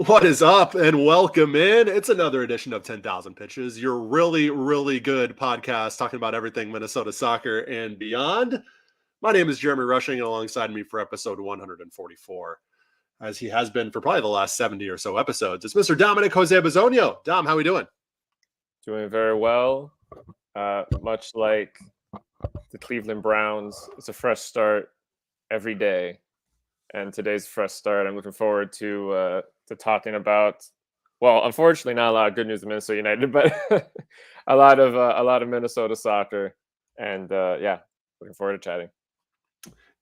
What is up and welcome in. It's another edition of 10,000 Pitches, your really, really good podcast talking about everything Minnesota soccer and beyond. My name is Jeremy Rushing, and alongside me for episode 144, as he has been for probably the last 70 or so episodes, it's Mr. Dominic Jose Bisogno. Dom, how are we doing? Doing very well. Much like the Cleveland Browns, it's a fresh start every day. And today's fresh start. I'm looking forward to talking about. Well, unfortunately, not a lot of good news in Minnesota United, but a lot of Minnesota soccer. And looking forward to chatting.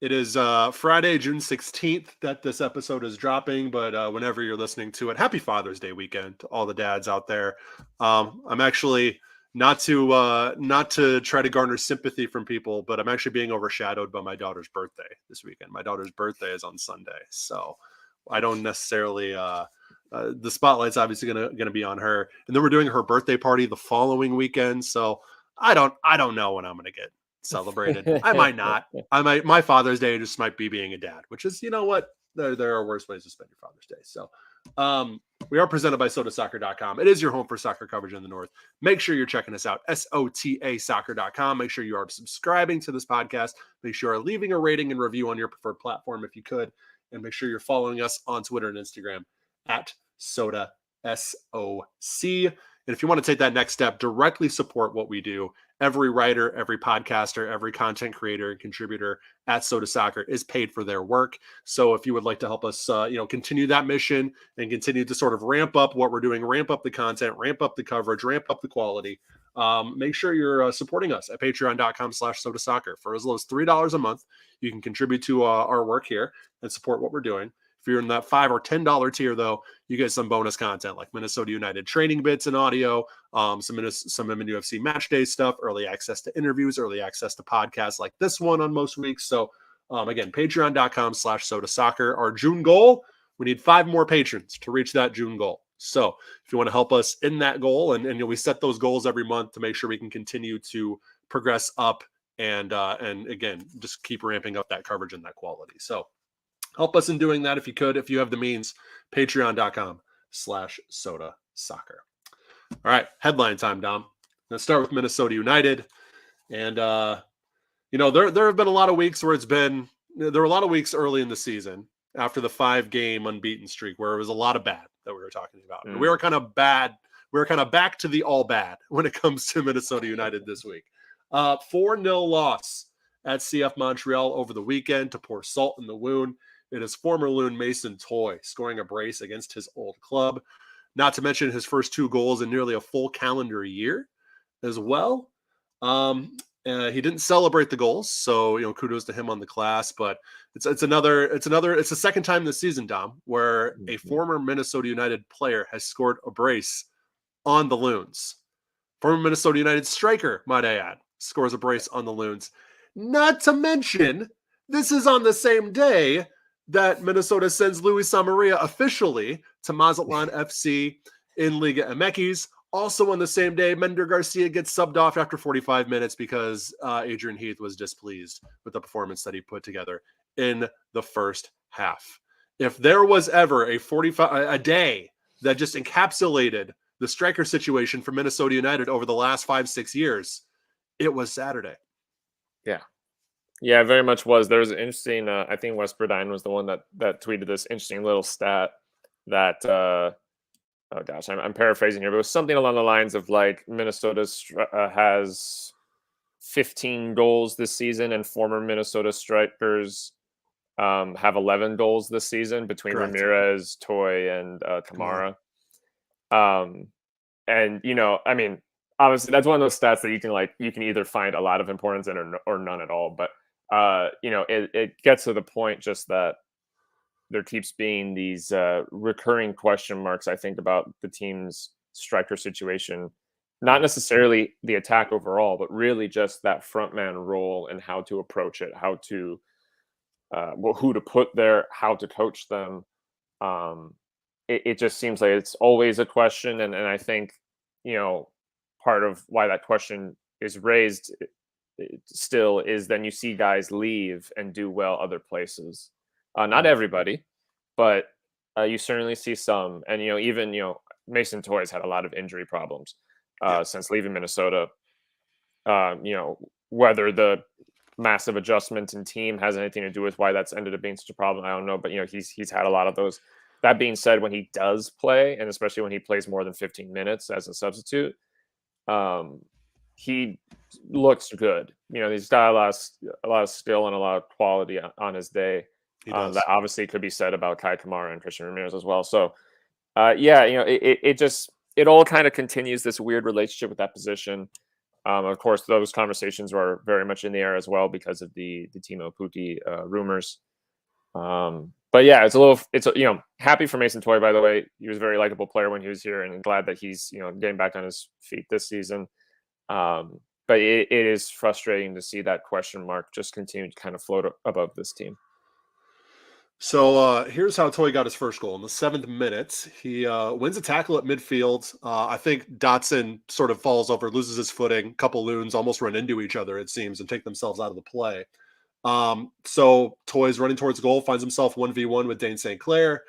It is Friday, June 16th that this episode is dropping, but whenever you're listening to it, happy Father's Day weekend to all the dads out there. I'm actually not to try to garner sympathy from people, but I'm actually being overshadowed by my daughter's birthday this weekend. My daughter's birthday is on Sunday, so I don't necessarily the spotlight's obviously gonna be on her, and then we're doing her birthday party the following weekend. So I don't know when I'm gonna get celebrated. I might not. My Father's Day just might be being a dad, which is, you know what, there are worse ways to spend your Father's Day. So we are presented by sotasoccer.com. It is your home for soccer coverage in the North. Make sure you're checking us out, sotasoccer.com. Make sure you are subscribing to this podcast. Make sure you're leaving a rating and review on your preferred platform if you could, and make sure you're following us on Twitter and Instagram at SOTA SOC. And if you want to take that next step, directly support what we do. Every writer, every podcaster, every content creator and contributor at Soda Soccer is paid for their work. So if you would like to help us, continue that mission and continue to sort of ramp up what we're doing, ramp up the content, ramp up the coverage, ramp up the quality, make sure you're supporting us at patreon.com/SodaSoccer. For as low as $3 a month, you can contribute to our work here and support what we're doing. If you're in that $5 or $10 tier, though, you get some bonus content like Minnesota United training bits and audio, some MNUFC match day stuff, early access to interviews, early access to podcasts like this one on most weeks. So again, patreon.com/SodaSoccer. Our June goal, we need 5 more patrons to reach that June goal. So if you want to help us in that goal, and we set those goals every month to make sure we can continue to progress up and again, just keep ramping up that coverage and that quality. So help us in doing that if you could, if you have the means, patreon.com/SodaSoccer. All right, headline time, Dom. Let's start with Minnesota United. And, there have been a lot of weeks where there were a lot of weeks early in the season after the 5-game unbeaten streak where it was a lot of bad that we were talking about. And we were kind of bad. We were kind of back to the all bad when it comes to Minnesota United this week. 4-0 loss at CF Montreal over the weekend to pour salt in the wound. It is former Loon Mason Toye scoring a brace against his old club, not to mention his first 2 goals in nearly a full calendar year as well. He didn't celebrate the goals, so kudos to him on the class. But it's the second time this season, Dom, where a former Minnesota United player has scored a brace on the Loons. Former Minnesota United striker, might I add, scores a brace on the Loons. Not to mention, this is on the same day that Minnesota sends Luis Samaria officially to Mazatlan FC in Liga MX. Also on the same day, Mender Garcia gets subbed off after 45 minutes because Adrian Heath was displeased with the performance that he put together in the first half. If there was ever a day that just encapsulated the striker situation for Minnesota United over the last 5-6 years, it was Saturday. Yeah, very much was. There was an interesting, I think Wes Burdine was the one that tweeted this interesting little stat that, I'm paraphrasing here, but it was something along the lines of like Minnesota has 15 goals this season and former Minnesota strikers have 11 goals this season between Correct. Ramirez, Toye, and Tamara. And, obviously that's one of those stats that you can either find a lot of importance in or none at all. But it gets to the point just that there keeps being these recurring question marks, I think, about the team's striker situation. Not necessarily the attack overall, but really just that frontman role and how to approach it, how to who to put there, how to coach them. It just seems like it's always a question, and I think part of why that question is raised still is then you see guys leave and do well other places. Not everybody, but You certainly see some, and even Mason Toy's had a lot of injury problems Yeah. since leaving Minnesota. You know, whether the massive adjustment in team has anything to do with why that's ended up being such a problem, I don't know. But he's had a lot of those. That being said, when he does play, and especially when he plays more than 15 minutes as a substitute, he looks good. He's got a lot of skill and a lot of quality on his day. He does. That obviously could be said about Kai Kamara and Christian Ramirez as well. So, yeah, it all kind of continues this weird relationship with that position. Of course, those conversations were very much in the air as well because of the Timo Pukki rumors. But yeah, it's happy for Mason Toy, by the way. He was a very likable player when he was here, and I'm glad that he's getting back on his feet this season. But it is frustrating to see that question mark just continue to kind of float above this team. So here's how Toy got his first goal. In the 7th minute, he wins a tackle at midfield. I think Dotson sort of falls over, loses his footing. A couple loons almost run into each other, it seems, and take themselves out of the play. So Toy's running towards goal, finds himself 1v1 with Dane St. Clair.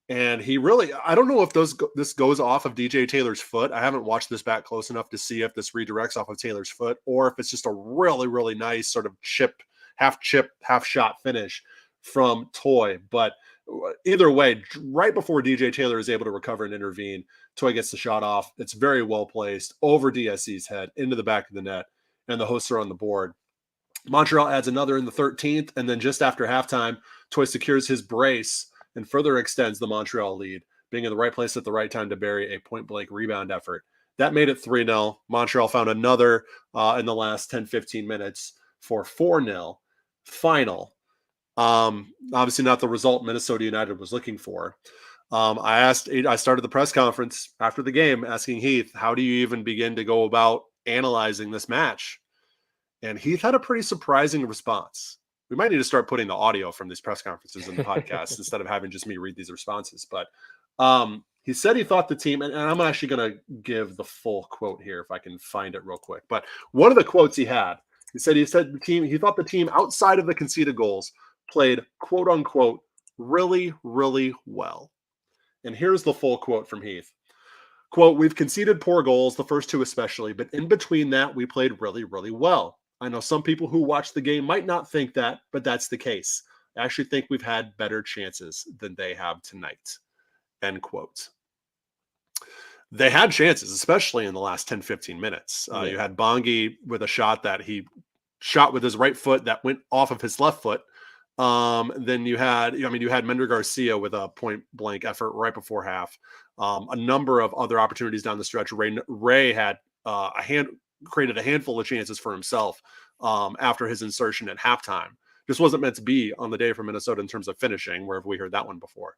And he really, I don't know if this goes off of DJ Taylor's foot. I haven't watched this back close enough to see if this redirects off of Taylor's foot or if it's just a really, really nice sort of half shot finish from Toy. But either way, right before DJ Taylor is able to recover and intervene, Toy gets the shot off. It's very well placed over DSC's head into the back of the net, and the hosts are on the board. Montreal adds another in the 13th, and then just after halftime, Toy secures his brace and further extends the Montreal lead, being in the right place at the right time to bury a point-blank rebound effort. That made it 3-0. Montreal found another in the last 10-15 minutes for 4-0. Final. Obviously not the result Minnesota United was looking for. I started the press conference after the game asking Heath, how do you even begin to go about analyzing this match? And Heath had a pretty surprising response. We might need to start putting the audio from these press conferences in the podcast instead of having just me read these responses. But he said he thought the team, and I'm actually going to give the full quote here if I can find it real quick. But one of the quotes he thought the team outside of the conceded goals played, quote unquote, really, really well. And here's the full quote from Heath. Quote, we've conceded poor goals, the first two especially, but in between that, we played really, really well. I know some people who watch the game might not think that, but that's the case. I actually think we've had better chances than they have tonight. End quote. They had chances, especially in the last 10, 15 minutes. You had Bongi with a shot that he shot with his right foot that went off of his left foot. Then you had Mender Garcia with a point blank effort right before half. A number of other opportunities down the stretch. Ray had created a handful of chances for himself after his insertion at halftime. Just wasn't meant to be on the day for Minnesota in terms of finishing, where have we heard that one before?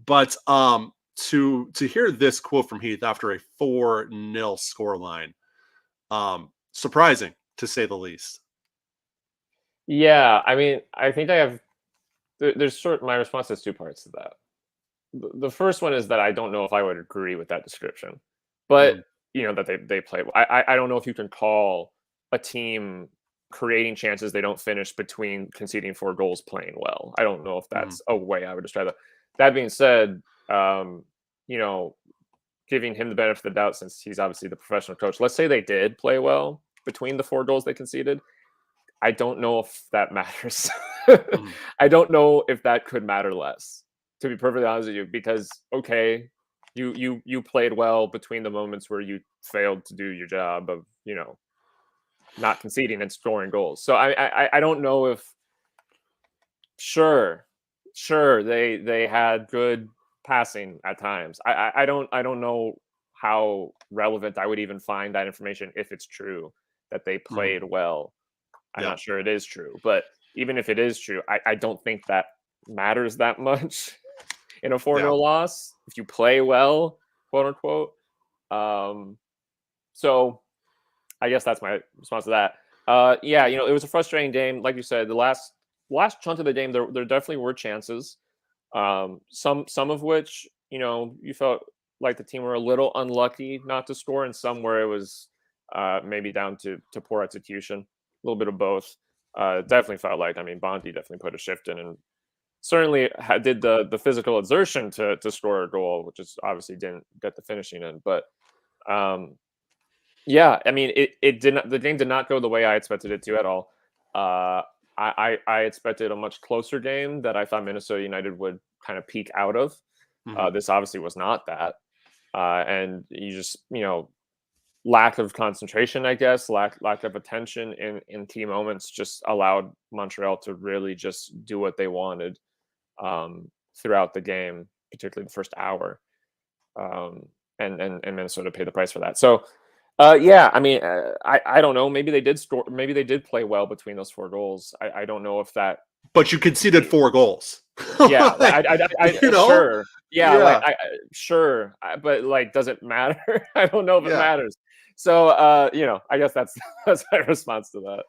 But to hear this quote from Heath after a 4-0 scoreline, surprising to say the least. Yeah, I mean, I think there's my response has two parts to that. The first one is that I don't know if I would agree with that description, but that they play. I don't know if you can call a team creating chances they don't finish between conceding 4 goals playing well. I don't know if that's a way I would describe that. That being said, giving him the benefit of the doubt since he's obviously the professional coach. Let's say they did play well between the 4 goals they conceded. I don't know if that matters. I don't know if that could matter less, to be perfectly honest with you, because okay, you played well between the moments where you failed to do your job of not conceding and scoring goals. So I don't know if sure they had good passing at times. I don't know how relevant I would even find that information if it's true that they played well. I'm not sure it is true, but even if it is true, I don't think that matters that much in a 4-0 loss if you play well, quote unquote. So I guess that's my response to that. It was a frustrating game. Like you said, the last chunk of the game, there definitely were chances. Some of which, you felt like the team were a little unlucky not to score, and some where it was maybe down to poor execution. A little bit of both. Definitely felt like, Bondi definitely put a shift in and certainly did the physical exertion to score a goal, which is obviously didn't get the finishing in. But yeah, I mean, it did not. The game did not go the way I expected it to at all. I expected a much closer game that I thought Minnesota United would kind of peak out of. This obviously was not that, and you just lack of concentration, I guess, lack of attention in key moments just allowed Montreal to really just do what they wanted throughout the game, particularly the first hour, and Minnesota paid the price for that. So. Yeah, I mean, I don't know. Maybe they did score. Maybe they did play well between those 4 goals. I don't know if that. But you conceded 4 goals. Yeah, sure. Yeah, Yeah. sure. But like, does it matter? I don't know if it matters. So, I guess that's my response to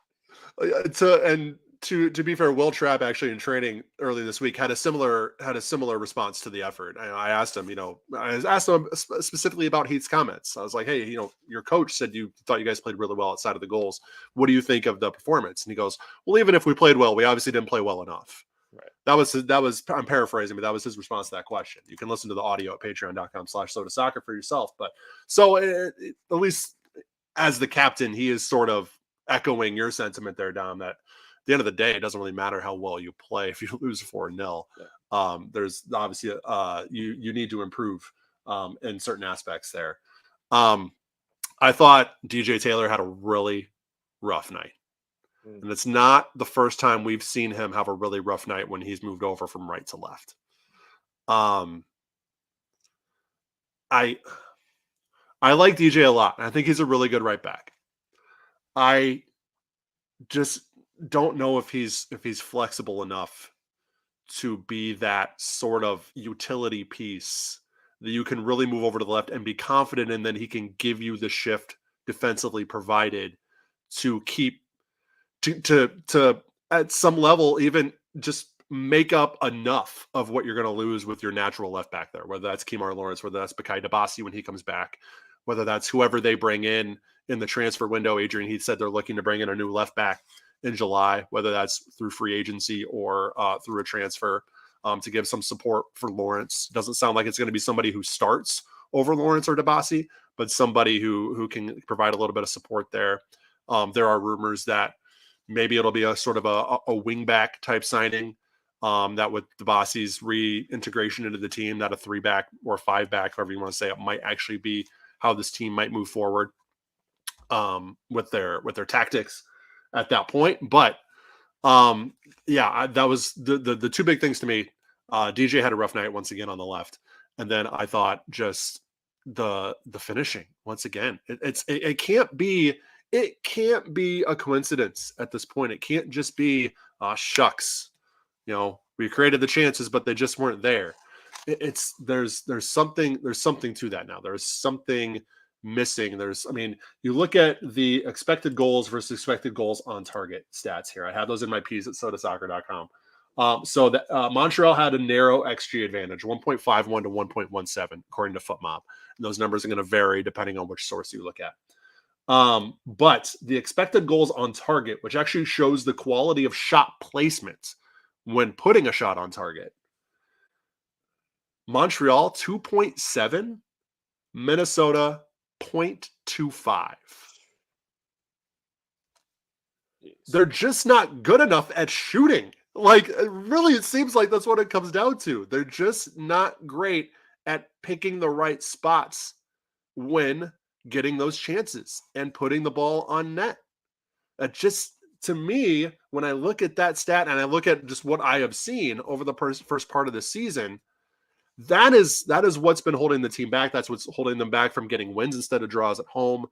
that. To be fair, Will Trapp actually in training early this week had a similar response to the effort. I asked him, specifically about Heath's comments. I was like, hey, your coach said you thought you guys played really well outside of the goals. What do you think of the performance? And he goes, well, even if we played well, we obviously didn't play well enough. Right. That was I'm paraphrasing, but that was his response to that question. You can listen to the audio at patreon.com/SodaSoccer for yourself. But so at least as the captain, he is sort of echoing your sentiment there, Dom, that at the end of the day, it doesn't really matter how well you play if you lose 4-0. Yeah. There's obviously you need to improve in certain aspects there. I thought DJ Taylor had a really rough night. And it's not the first time we've seen him have a really rough night when he's moved over from right to left. I like DJ a lot. I think he's a really good right back. I just don't know if he's flexible enough to be that sort of utility piece that you can really move over to the left and be confident in that he can give you the shift defensively provided to keep to at some level even just make up enough of what you're going to lose with your natural left back there, whether that's Kemar Lawrence, whether that's Bakaye Dabasi when he comes back, whether that's whoever they bring in the transfer window. Adrian Heath said they're looking to bring in a new left back in July, whether that's through free agency or through a transfer to give some support for Lawrence. Doesn't sound like it's going to be somebody who starts over Lawrence or Dabasi, but somebody who can provide a little bit of support there. There are rumors that maybe it'll be a sort of a wing back type signing that with Dabasi's reintegration into the team, that a 3-back or 5-back, however you want to say it, might actually be how this team might move forward with their tactics at that point. But that was the two big things to me. DJ had a rough night once again on the left, and then I thought just the finishing once again. It can't be a coincidence at this point. It can't just be shucks, we created the chances, but they just weren't there. There's something to that now. There's something missing. You look at the expected goals versus expected goals on target stats here. I have those in my piece at sodasoccer.com. So that Montreal had a narrow XG advantage, 1.51 to 1.17, according to FootMob. And those numbers are going to vary depending on which source you look at. But the expected goals on target, which actually shows the quality of shot placement when putting a shot on target, Montreal 2.7, Minnesota 0.25. They're just not good enough at shooting. Really, it seems like that's what it comes down to. They're just not great at picking the right spots when getting those chances and putting the ball on net. To me, when I look at that stat and I look at just what I have seen over the first part of the season, that is what's been holding the team back. That's what's holding them back from getting wins instead of draws at home.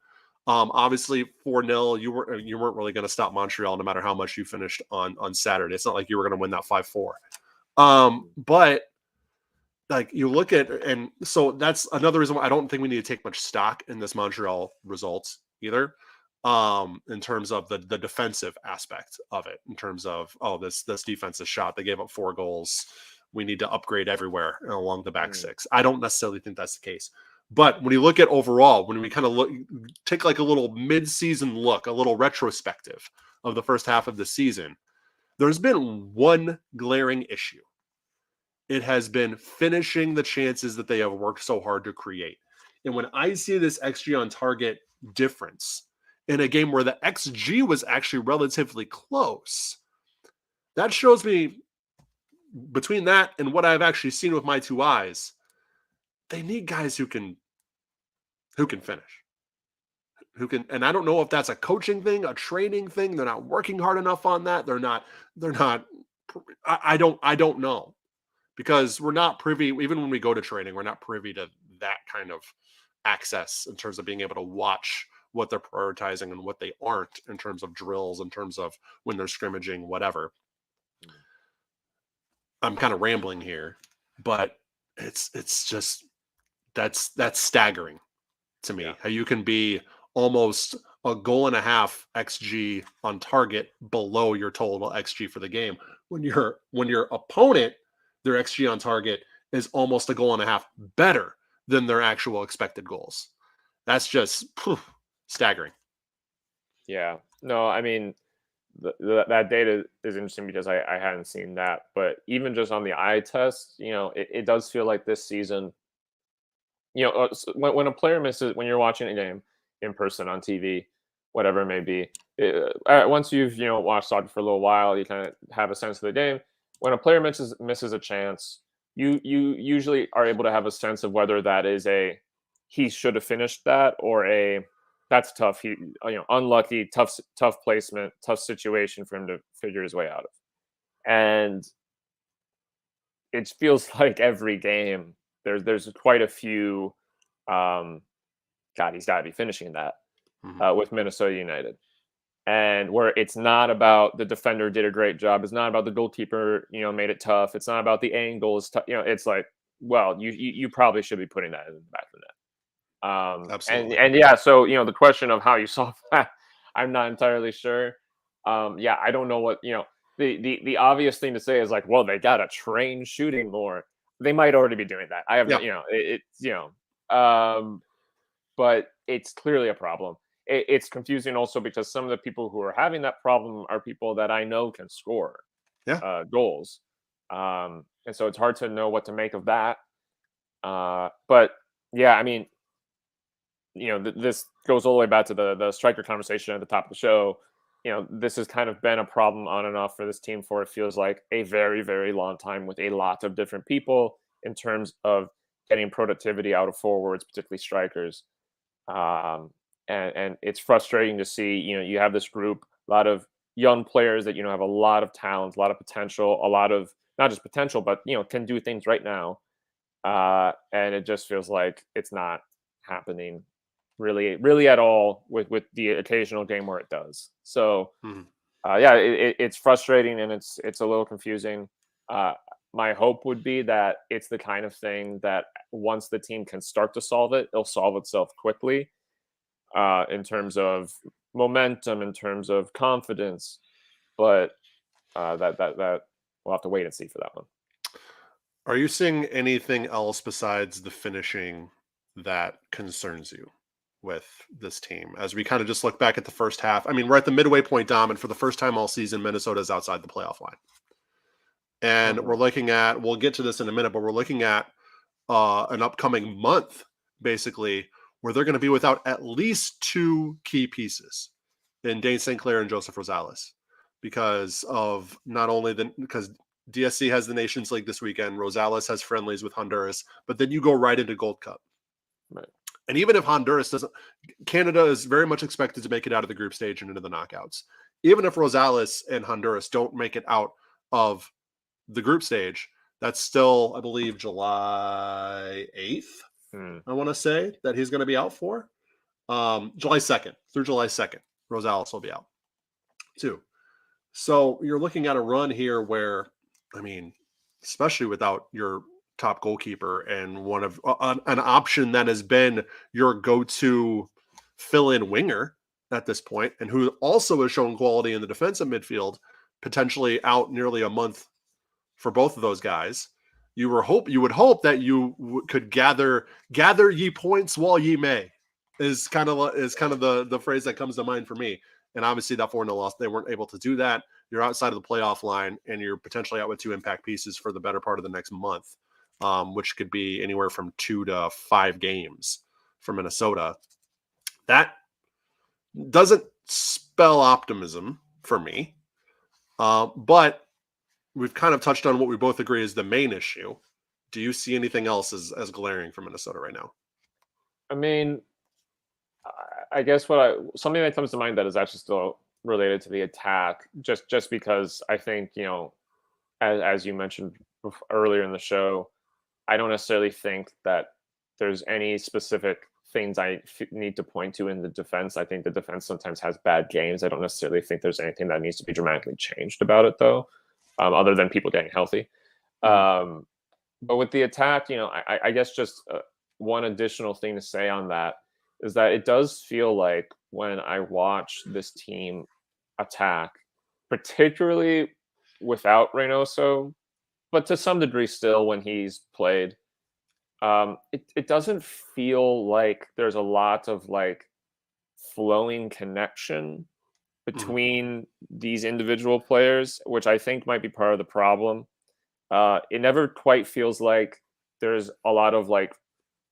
Obviously 4-0, you weren't really going to stop Montreal no matter how much you finished on Saturday. It's not like you were going to win that 5-4. But you look at, and so that's another reason why I don't think we need to take much stock in this Montreal results either. In terms of the defensive aspect of it, in terms of, this defensive shot, they gave up 4 goals. We need to upgrade everywhere along the back six. I don't necessarily think that's the case. But when you look at overall, when we kind of take a little mid-season look, a little retrospective of the first half of the season, there's been one glaring issue. It has been finishing the chances that they have worked so hard to create. And when I see this XG on target difference in a game where the XG was actually relatively close, that shows me between that and what I've actually seen with my two eyes, they need guys who can finish. And I don't know if that's a coaching thing, a training thing. They're not working hard enough on that. I don't know. Because we're not privy, even when we go to training, we're not privy to that kind of access in terms of being able to watch what they're prioritizing and what they aren't in terms of drills, in terms of when they're scrimmaging, whatever. I'm kind of rambling here, but it's just that's staggering to me. How you can be almost a goal and a half XG on target below your total XG for the game when your opponent, their XG on target is almost a goal and a half better than their actual expected goals. That's just staggering. Yeah. No, I mean, that data is interesting because I hadn't seen that. But even just on the eye test, it does feel like this season, when a player misses, when you're watching a game in person on TV, whatever it may be, once you've watched soccer for a little while, you kind of have a sense of the game. When a player misses a chance, you usually are able to have a sense of whether that is he should have finished that or that's tough. He unlucky, tough placement, tough situation for him to figure his way out of. And it feels like every game there's quite a few. God, he's got to be finishing that with Minnesota United. And where it's not about the defender did a great job. It's not about the goalkeeper, made it tough. It's not about the angle. It's it's like, well, you probably should be putting that in the back of the net. Absolutely. And yeah, so the question of how you solve that, I'm not entirely sure. I don't know what the obvious thing to say is like, well, they gotta train shooting more. They might already be doing that. I have but it's clearly a problem. It's confusing also because some of the people who are having that problem are people that I know can score goals. And so it's hard to know what to make of that. But yeah, I mean, this goes all the way back to the striker conversation at the top of the show. This has kind of been a problem on and off for this team for it feels like a very, very long time with a lot of different people in terms of getting productivity out of forwards, particularly strikers. And it's frustrating to see, you have this group, a lot of young players that, have a lot of talent, a lot of potential, a lot of not just potential, but, can do things right now. And it just feels like it's not happening really at all with the occasional game where it does. So, it's frustrating and it's a little confusing. My hope would be that it's the kind of thing that once the team can start to solve it, it'll solve itself quickly. In terms of momentum, in terms of confidence, but that we'll have to wait and see for that one. Are you seeing anything else besides the finishing that concerns you with this team? As we kind of just look back at the first half, I mean, we're at the midway point, Dom, and for the first time all season, Minnesota is outside the playoff line. And we're looking at, we'll get to this in a minute, but we're looking at an upcoming month, basically, where they're going to be without at least two key pieces in Dane St. Clair and Joseph Rosales because of not only because DSC has the Nations League this weekend, Rosales has friendlies with Honduras, but then you go right into Gold Cup. Right. And even if Honduras doesn't, Canada is very much expected to make it out of the group stage and into the knockouts. Even if Rosales and Honduras don't make it out of the group stage, that's still, I believe, July 8th. I want to say that he's going to be out for July 2nd through July 2nd. Rosales will be out too. So you're looking at a run here where, I mean, especially without your top goalkeeper and one of an option that has been your go-to fill-in winger at this point, and who also has shown quality in the defensive midfield, potentially out nearly a month for both of those guys. You would hope that you could gather ye points while ye may is kind of the phrase that comes to mind for me. And obviously that 4-0 loss, they weren't able to do that. you're outside of the playoff line, and you're potentially out with 2 impact pieces for the better part of the next month, which could be anywhere from 2 to 5 games for Minnesota. That doesn't spell optimism for me, but we've kind of touched on what we both agree is the main issue. Do you see anything else as glaring for Minnesota right now? I mean, I guess something that comes to mind that is actually still related to the attack, just because I think, as you mentioned earlier in the show, I don't necessarily think that there's any specific things I need to point to in the defense. I think the defense sometimes has bad games. I don't necessarily think there's anything that needs to be dramatically changed about it, though, other than people getting healthy. But with the attack, I guess just one additional thing to say on that is that it does feel like when I watch this team attack, particularly without Reynoso, but to some degree still when he's played, it doesn't feel like there's a lot of like flowing connection between these individual players, which I think might be part of the problem. It never quite feels like there's a lot of like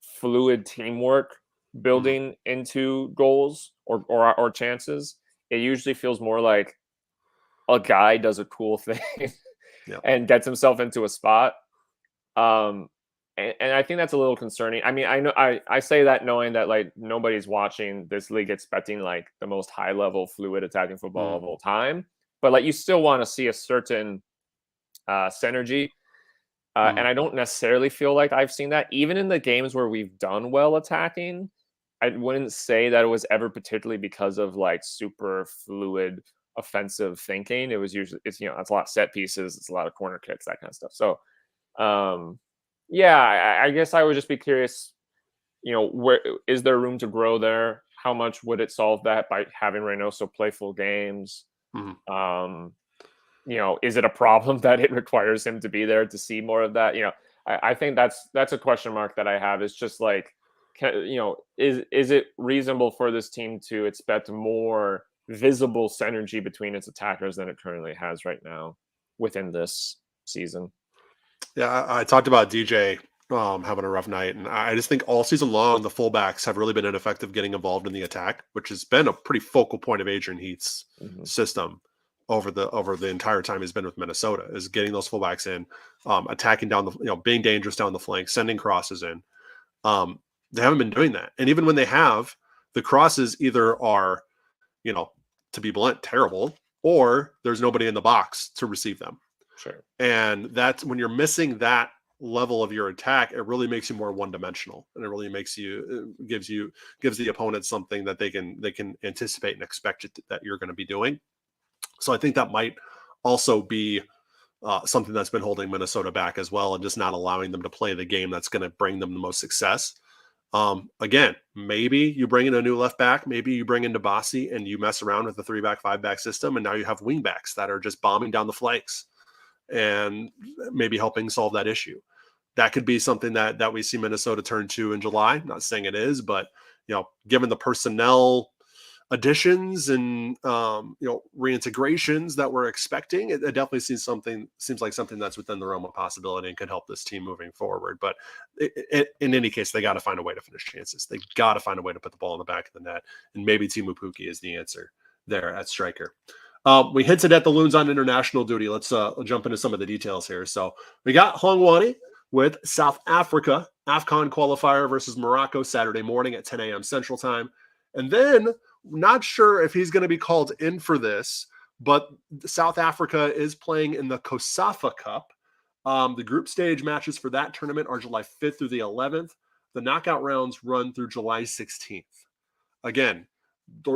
fluid teamwork building into goals or chances. It usually feels more like a guy does a cool thing and gets himself into a spot. And I think that's a little concerning. I mean, I know I say that knowing that like nobody's watching this league expecting like the most high level fluid attacking football of all time, but like you still want to see a certain synergy. And I don't necessarily feel like I've seen that. Even in the games where we've done well attacking, I wouldn't say that it was ever particularly because of like super fluid offensive thinking. It was usually, it's a lot of set pieces, it's a lot of corner kicks, that kind of stuff. So, I guess I would just be curious, where is there room to grow there? How much would it solve that by having Reynoso play full games? Is it a problem that it requires him to be there to see more of that? I think that's a question mark that I have. Is just like, is it reasonable for this team to expect more visible synergy between its attackers than it currently has right now within this season? Yeah, I talked about DJ having a rough night, and I just think all season long the fullbacks have really been ineffective getting involved in the attack, which has been a pretty focal point of Adrian Heath's system over the entire time he's been with Minnesota, is getting those fullbacks in, attacking down the, being dangerous down the flank, sending crosses in. They haven't been doing that, and even when they have, the crosses either are, to be blunt, terrible, or there's nobody in the box to receive them. Sure. And that's when you're missing that level of your attack, it really makes you more one-dimensional, and it really gives the opponent something that they can anticipate and expect that you're going to be doing. So I think that might also be something that's been holding Minnesota back as well, and just not allowing them to play the game that's going to bring them the most success. Again, maybe you bring in a new left back, maybe you bring in Dabasi and you mess around with the 3-back, 5-back system, and now you have wing backs that are just bombing down the flanks and maybe helping solve that issue. That could be something that we see Minnesota turn to in July. Not saying it is, but given the personnel additions and reintegrations that we're expecting, it definitely seems like something that's within the realm of possibility and could help this team moving forward. But in any case, they got to find a way to finish chances. They got to find a way to put the ball in the back of the net, and maybe Teemu Pukki is the answer there at striker. We hinted at the Loons on international duty. Let's jump into some of the details here. So we got Hlongwane with South Africa AFCON qualifier versus Morocco Saturday morning at 10 a.m. Central Time. And then, not sure if he's going to be called in for this, but South Africa is playing in the COSAFA Cup. The group stage matches for that tournament are July 5th through the 11th. The knockout rounds run through July 16th. Again,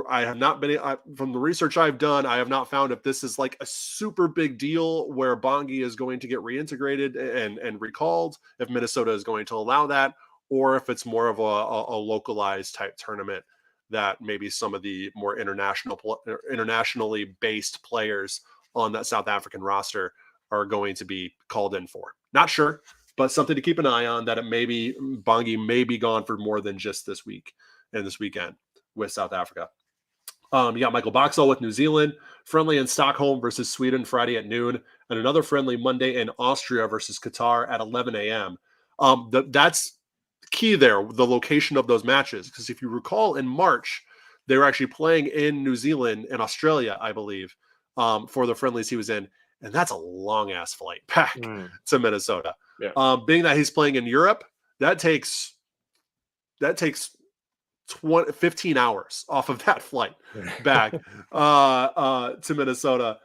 I have not been, from the research I've done, I have not found if this is like a super big deal where Bongi is going to get reintegrated and recalled, if Minnesota is going to allow that, or if it's more of a localized type tournament that maybe some of the more internationally based players on that South African roster are going to be called in for. Not sure, but something to keep an eye on, that Bongi may be gone for more than just this week and this weekend with South Africa. You got Michael Boxall with New Zealand, friendly in Stockholm versus Sweden Friday at noon, and another friendly Monday in Austria versus Qatar at 11 a.m. That's key there, the location of those matches, because if you recall in March, they were actually playing in New Zealand and Australia, I believe, for the friendlies he was in, and that's a long ass flight back to Minnesota. Yeah. Being that he's playing in Europe, that takes 15 hours off of that flight back to Minnesota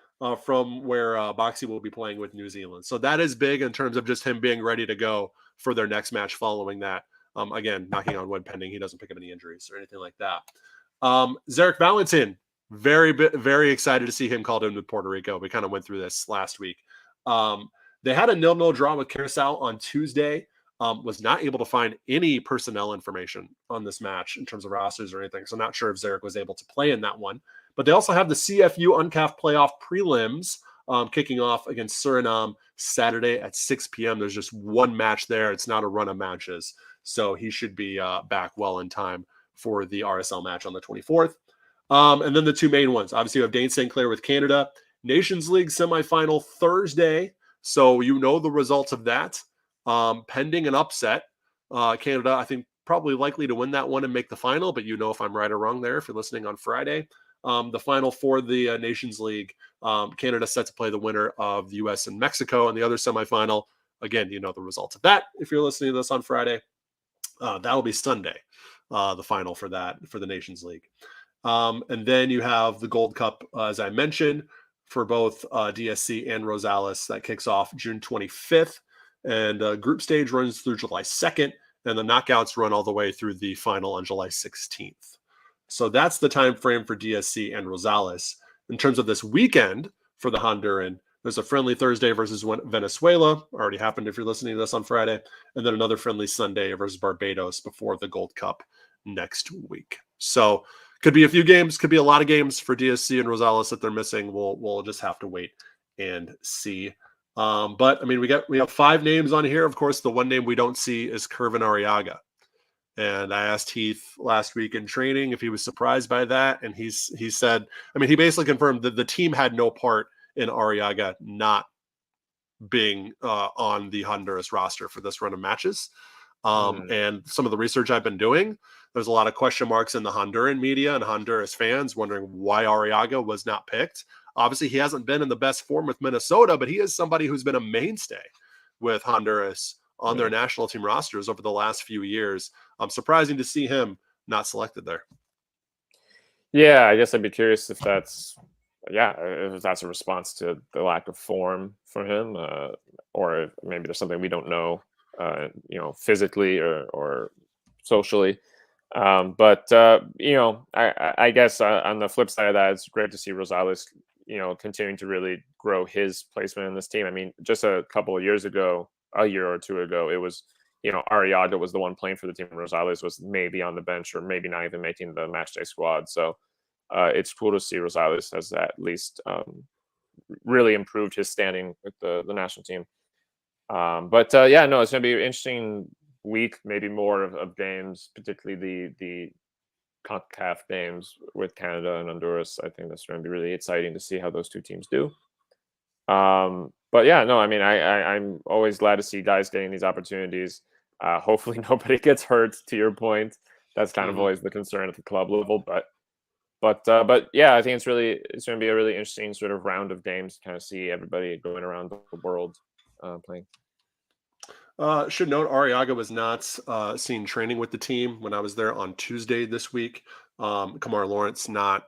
from where Boxy will be playing with New Zealand. So that is big in terms of just him being ready to go for their next match following that. Again, knocking on wood, pending he doesn't pick up any injuries or anything like that. Zarek Valentin, very excited to see him called in with Puerto Rico. We kind of went through this last week. They had a 0-0 draw with Curacao on Tuesday. Was not able to find any personnel information on this match in terms of rosters or anything. So not sure if Zarek was able to play in that one. But they also have the CFU UNCAF playoff prelims kicking off against Suriname Saturday at 6 p.m. There's just one match there. It's not a run of matches. So he should be back well in time for the RSL match on the 24th. And then the two main ones. Obviously, you have Dane St. Clair with Canada. Nations League semifinal Thursday. So you know the results of that. Pending an upset. Canada, I think, probably likely to win that one and make the final, but you know if I'm right or wrong there if you're listening on Friday. The final for the Nations League, Canada set to play the winner of the U.S. and Mexico in the other semifinal. Again, you know the results of that if you're listening to this on Friday. That'll be Sunday, the final for that, for the Nations League. And then you have the Gold Cup, as I mentioned, for both DSC and Rosales. That kicks off June 25th. And group stage runs through July 2nd, and the knockouts run all the way through the final on July 16th. So that's the time frame for DSC and Rosales. In terms of this weekend for the Honduran, there's a friendly Thursday versus Venezuela. Already happened if you're listening to this on Friday. And then another friendly Sunday versus Barbados before the Gold Cup next week. So could be a few games, could be a lot of games for DSC and Rosales that they're missing. We'll just have to wait and see. But I mean, we have 5 names on here. Of course, the one name we don't see is Kervin Arriaga. And I asked Heath last week in training if he was surprised by that. And he said, I mean, he basically confirmed that the team had no part in Arriaga not being on the Honduras roster for this run of matches. And some of the research I've been doing, there's a lot of question marks in the Honduran media and Honduras fans wondering why Arriaga was not picked. Obviously, he hasn't been in the best form with Minnesota, but he is somebody who's been a mainstay with Honduras on their national team rosters over the last few years. Surprising to see him not selected there. Yeah, I guess I'd be curious if that's a response to the lack of form for him, or if maybe there's something we don't know, physically or socially. But I guess on the flip side of that, it's great to see Rosales, continuing to really grow his placement in this team. I mean, just a year or two ago, it was, Arriaga was the one playing for the team. Rosales was maybe on the bench or maybe not even making the matchday squad. So it's cool to see Rosales has at least really improved his standing with the national team. It's going to be an interesting week, maybe more of games, particularly the CONCACAF games with Canada and Honduras. I think that's going to be really exciting to see how those two teams do. I'm always glad to see guys getting these opportunities. Hopefully nobody gets hurt, to your point. That's kind of always the concern at the club level, but I think it's going to be a really interesting sort of round of games to kind of see everybody going around the world playing. Should note Arriaga was not seen training with the team when I was there on Tuesday this week. Kamar Lawrence not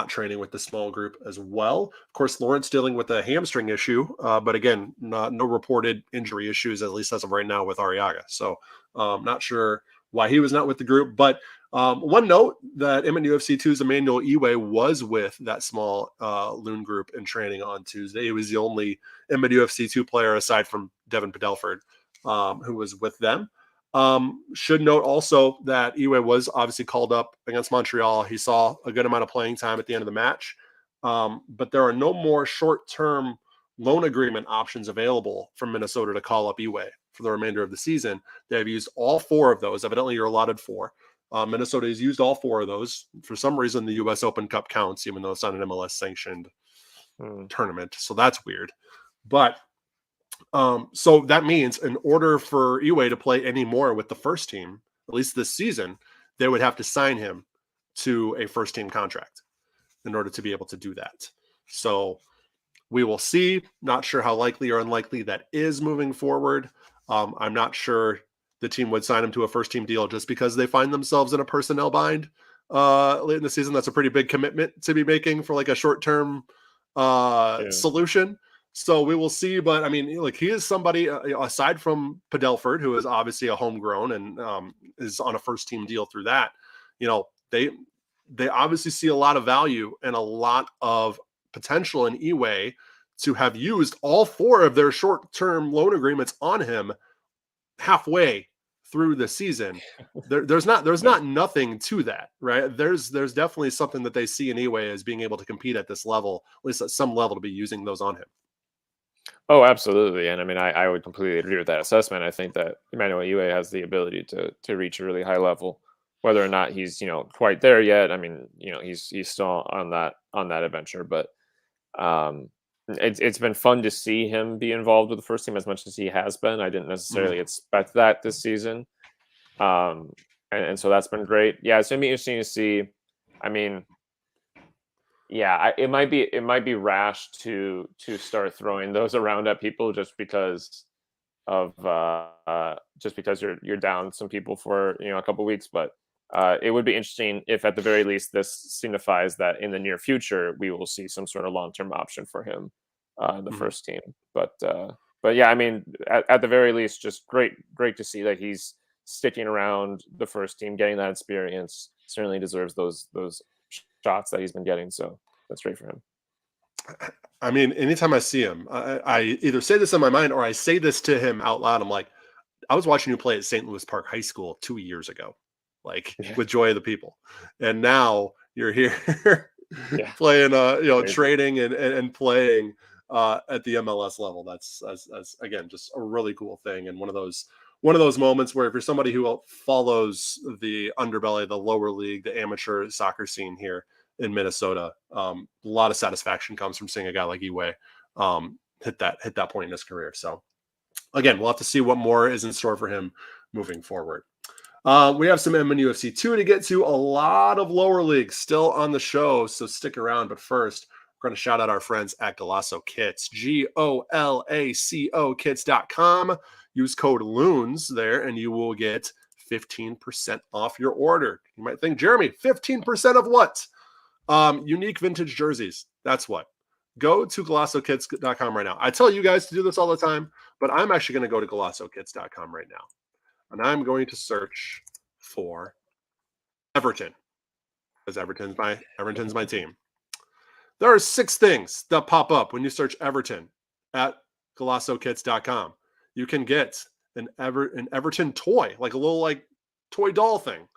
training with the small group as well. Of course, Lawrence dealing with a hamstring issue, but again, no reported injury issues, at least as of right now, with Arriaga. So not sure why he was not with the group. But one note that MNUFC 2's Emmanuel Iwe was with that small loon group in training on Tuesday. He was the only MNUFC 2 player aside from Devin Padelford who was with them. Should note also that Iwe was obviously called up against Montreal. He saw a good amount of playing time at the end of the match, but there are no more short-term loan agreement options available from Minnesota to call up Iwe for the remainder of the season. They have used all 4 of those. Evidently, you're allotted 4. Minnesota has used all 4 of those. For some reason, the U.S. Open Cup counts, even though it's not an MLS sanctioned tournament. So that's weird. But so that means in order for Iwe to play any more with the first team, at least this season, they would have to sign him to a first team contract in order to be able to do that. So we will see. Not sure how likely or unlikely that is moving forward. I'm not sure the team would sign him to a first team deal just because they find themselves in a personnel bind late in the season. That's a pretty big commitment to be making for like a short term solution. So we will see. But I mean, like, he is somebody aside from Padelford, who is obviously a homegrown and is on a first team deal through that. They obviously see a lot of value and a lot of potential in Iwe to have used all 4 of their short-term loan agreements on him halfway through the season. There's not nothing to that, right? There's definitely something that they see in Iwe as being able to compete at this level, at least at some level, to be using those on him. Oh, absolutely. And I mean, I would completely agree with that assessment. I think that Emmanuel Iwe has the ability to reach a really high level. Whether or not he's quite there yet, I mean, he's still on that adventure. But it's been fun to see him be involved with the first team as much as he has been. I didn't necessarily expect that this season, and so that's been great. Yeah, it's gonna be interesting to see. I mean, yeah, it might be rash to start throwing those around at people just because of you're down some people for a couple weeks, but. It would be interesting if, at the very least, this signifies that in the near future we will see some sort of long-term option for him in the first team. But yeah, I mean, at the very least, just great to see that he's sticking around the first team, getting that experience. Certainly deserves those shots that he's been getting. So that's great for him. I mean, anytime I see him, I either say this in my mind or I say this to him out loud. I'm like, I was watching you play at St. Louis Park High School 2 years ago. With Joy of the People, and now you're here playing, training and playing at the MLS level. That's again just a really cool thing, and one of those moments where if you're somebody who follows the underbelly, the lower league, the amateur soccer scene here in Minnesota, a lot of satisfaction comes from seeing a guy like Iwe hit that point in his career. So again, we'll have to see what more is in store for him moving forward. We have some MNUFC 2 to get to, a lot of lower leagues still on the show, so stick around. But first, we're going to shout out our friends at Golaco Kits, GOLACO kits.com. Use code LOONS there, and you will get 15% off your order. You might think, Jeremy, 15% of what? Unique vintage jerseys. That's what. Go to GolacoKits.com right now. I tell you guys to do this all the time, but I'm actually going to go to GolacoKits.com right now. And I'm going to search for Everton, because Everton's my team. There are 6 things that pop up when you search Everton at GolacoKits.com. You can get an Everton toy, like a little toy doll thing.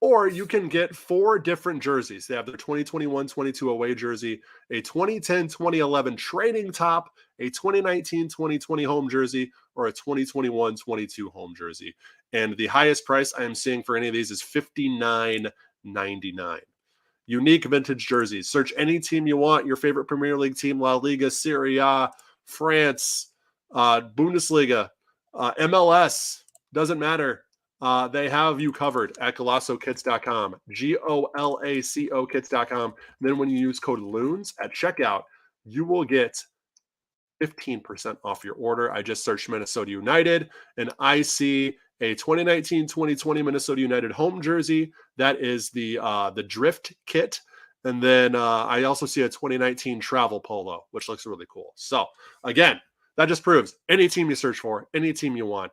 Or you can get 4 different jerseys. They have their 2021-22 away jersey, a 2010-2011 training top, a 2019-2020 home jersey, or a 2021-22 home jersey. And the highest price I am seeing for any of these is $59.99. Unique vintage jerseys. Search any team you want, your favorite Premier League team, La Liga, Serie A, France, Bundesliga, MLS, doesn't matter. They have you covered at GolacoKits.com, GOLACO kits.com. Then when you use code LOONS at checkout, you will get 15% off your order. I just searched Minnesota United, and I see a 2019-2020 Minnesota United home jersey. That is the Drift kit. And then I also see a 2019 travel polo, which looks really cool. So again, that just proves any team you search for, any team you want,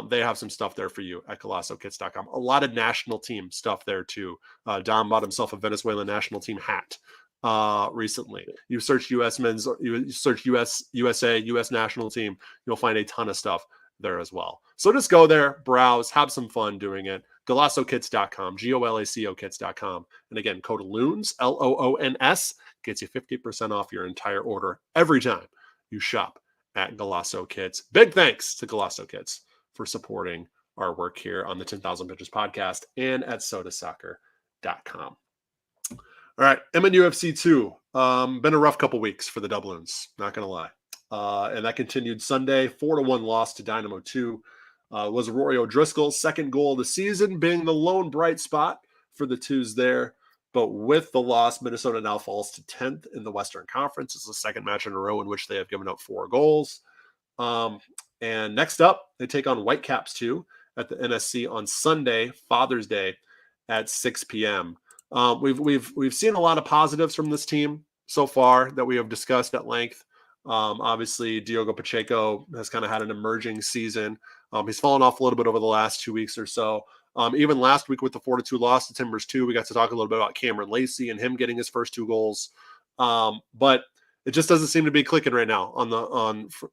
they have some stuff there for you at GolacoKits.com. A lot of national team stuff there too. Dom bought himself a Venezuelan national team hat recently. You search U.S. men's, you search USA, U.S. national team, you'll find a ton of stuff there as well. So just go there, browse, have some fun doing it. GolacoKits.com, GOLACO kits.com. And again, code LOONS, LOONS, gets you 50% off your entire order every time you shop at Golaco Kits. Big thanks to Golaco Kits for supporting our work here on the 10,000 Pitches podcast and at sodasoccer.com. All right, MNUFC 2. Been a rough couple weeks for the Doubloons, not going to lie. And that continued Sunday, 4-1 loss to Dynamo 2. Was Rory O'Driscoll's second goal of the season, being the lone bright spot for the Twos there. But with the loss, Minnesota now falls to 10th in the Western Conference. It's the second match in a row in which they have given up 4 goals. And next up, they take on Whitecaps 2 at the NSC on Sunday, Father's Day, at 6 p.m. We've seen a lot of positives from this team so far that we have discussed at length. Obviously, Diogo Pacheco has kind of had an emerging season. He's fallen off a little bit over the last 2 weeks or so. Even last week with the 4-2 loss to Timbers 2, we got to talk a little bit about Cameron Lacey and him getting his first 2 goals. But it just doesn't seem to be clicking right now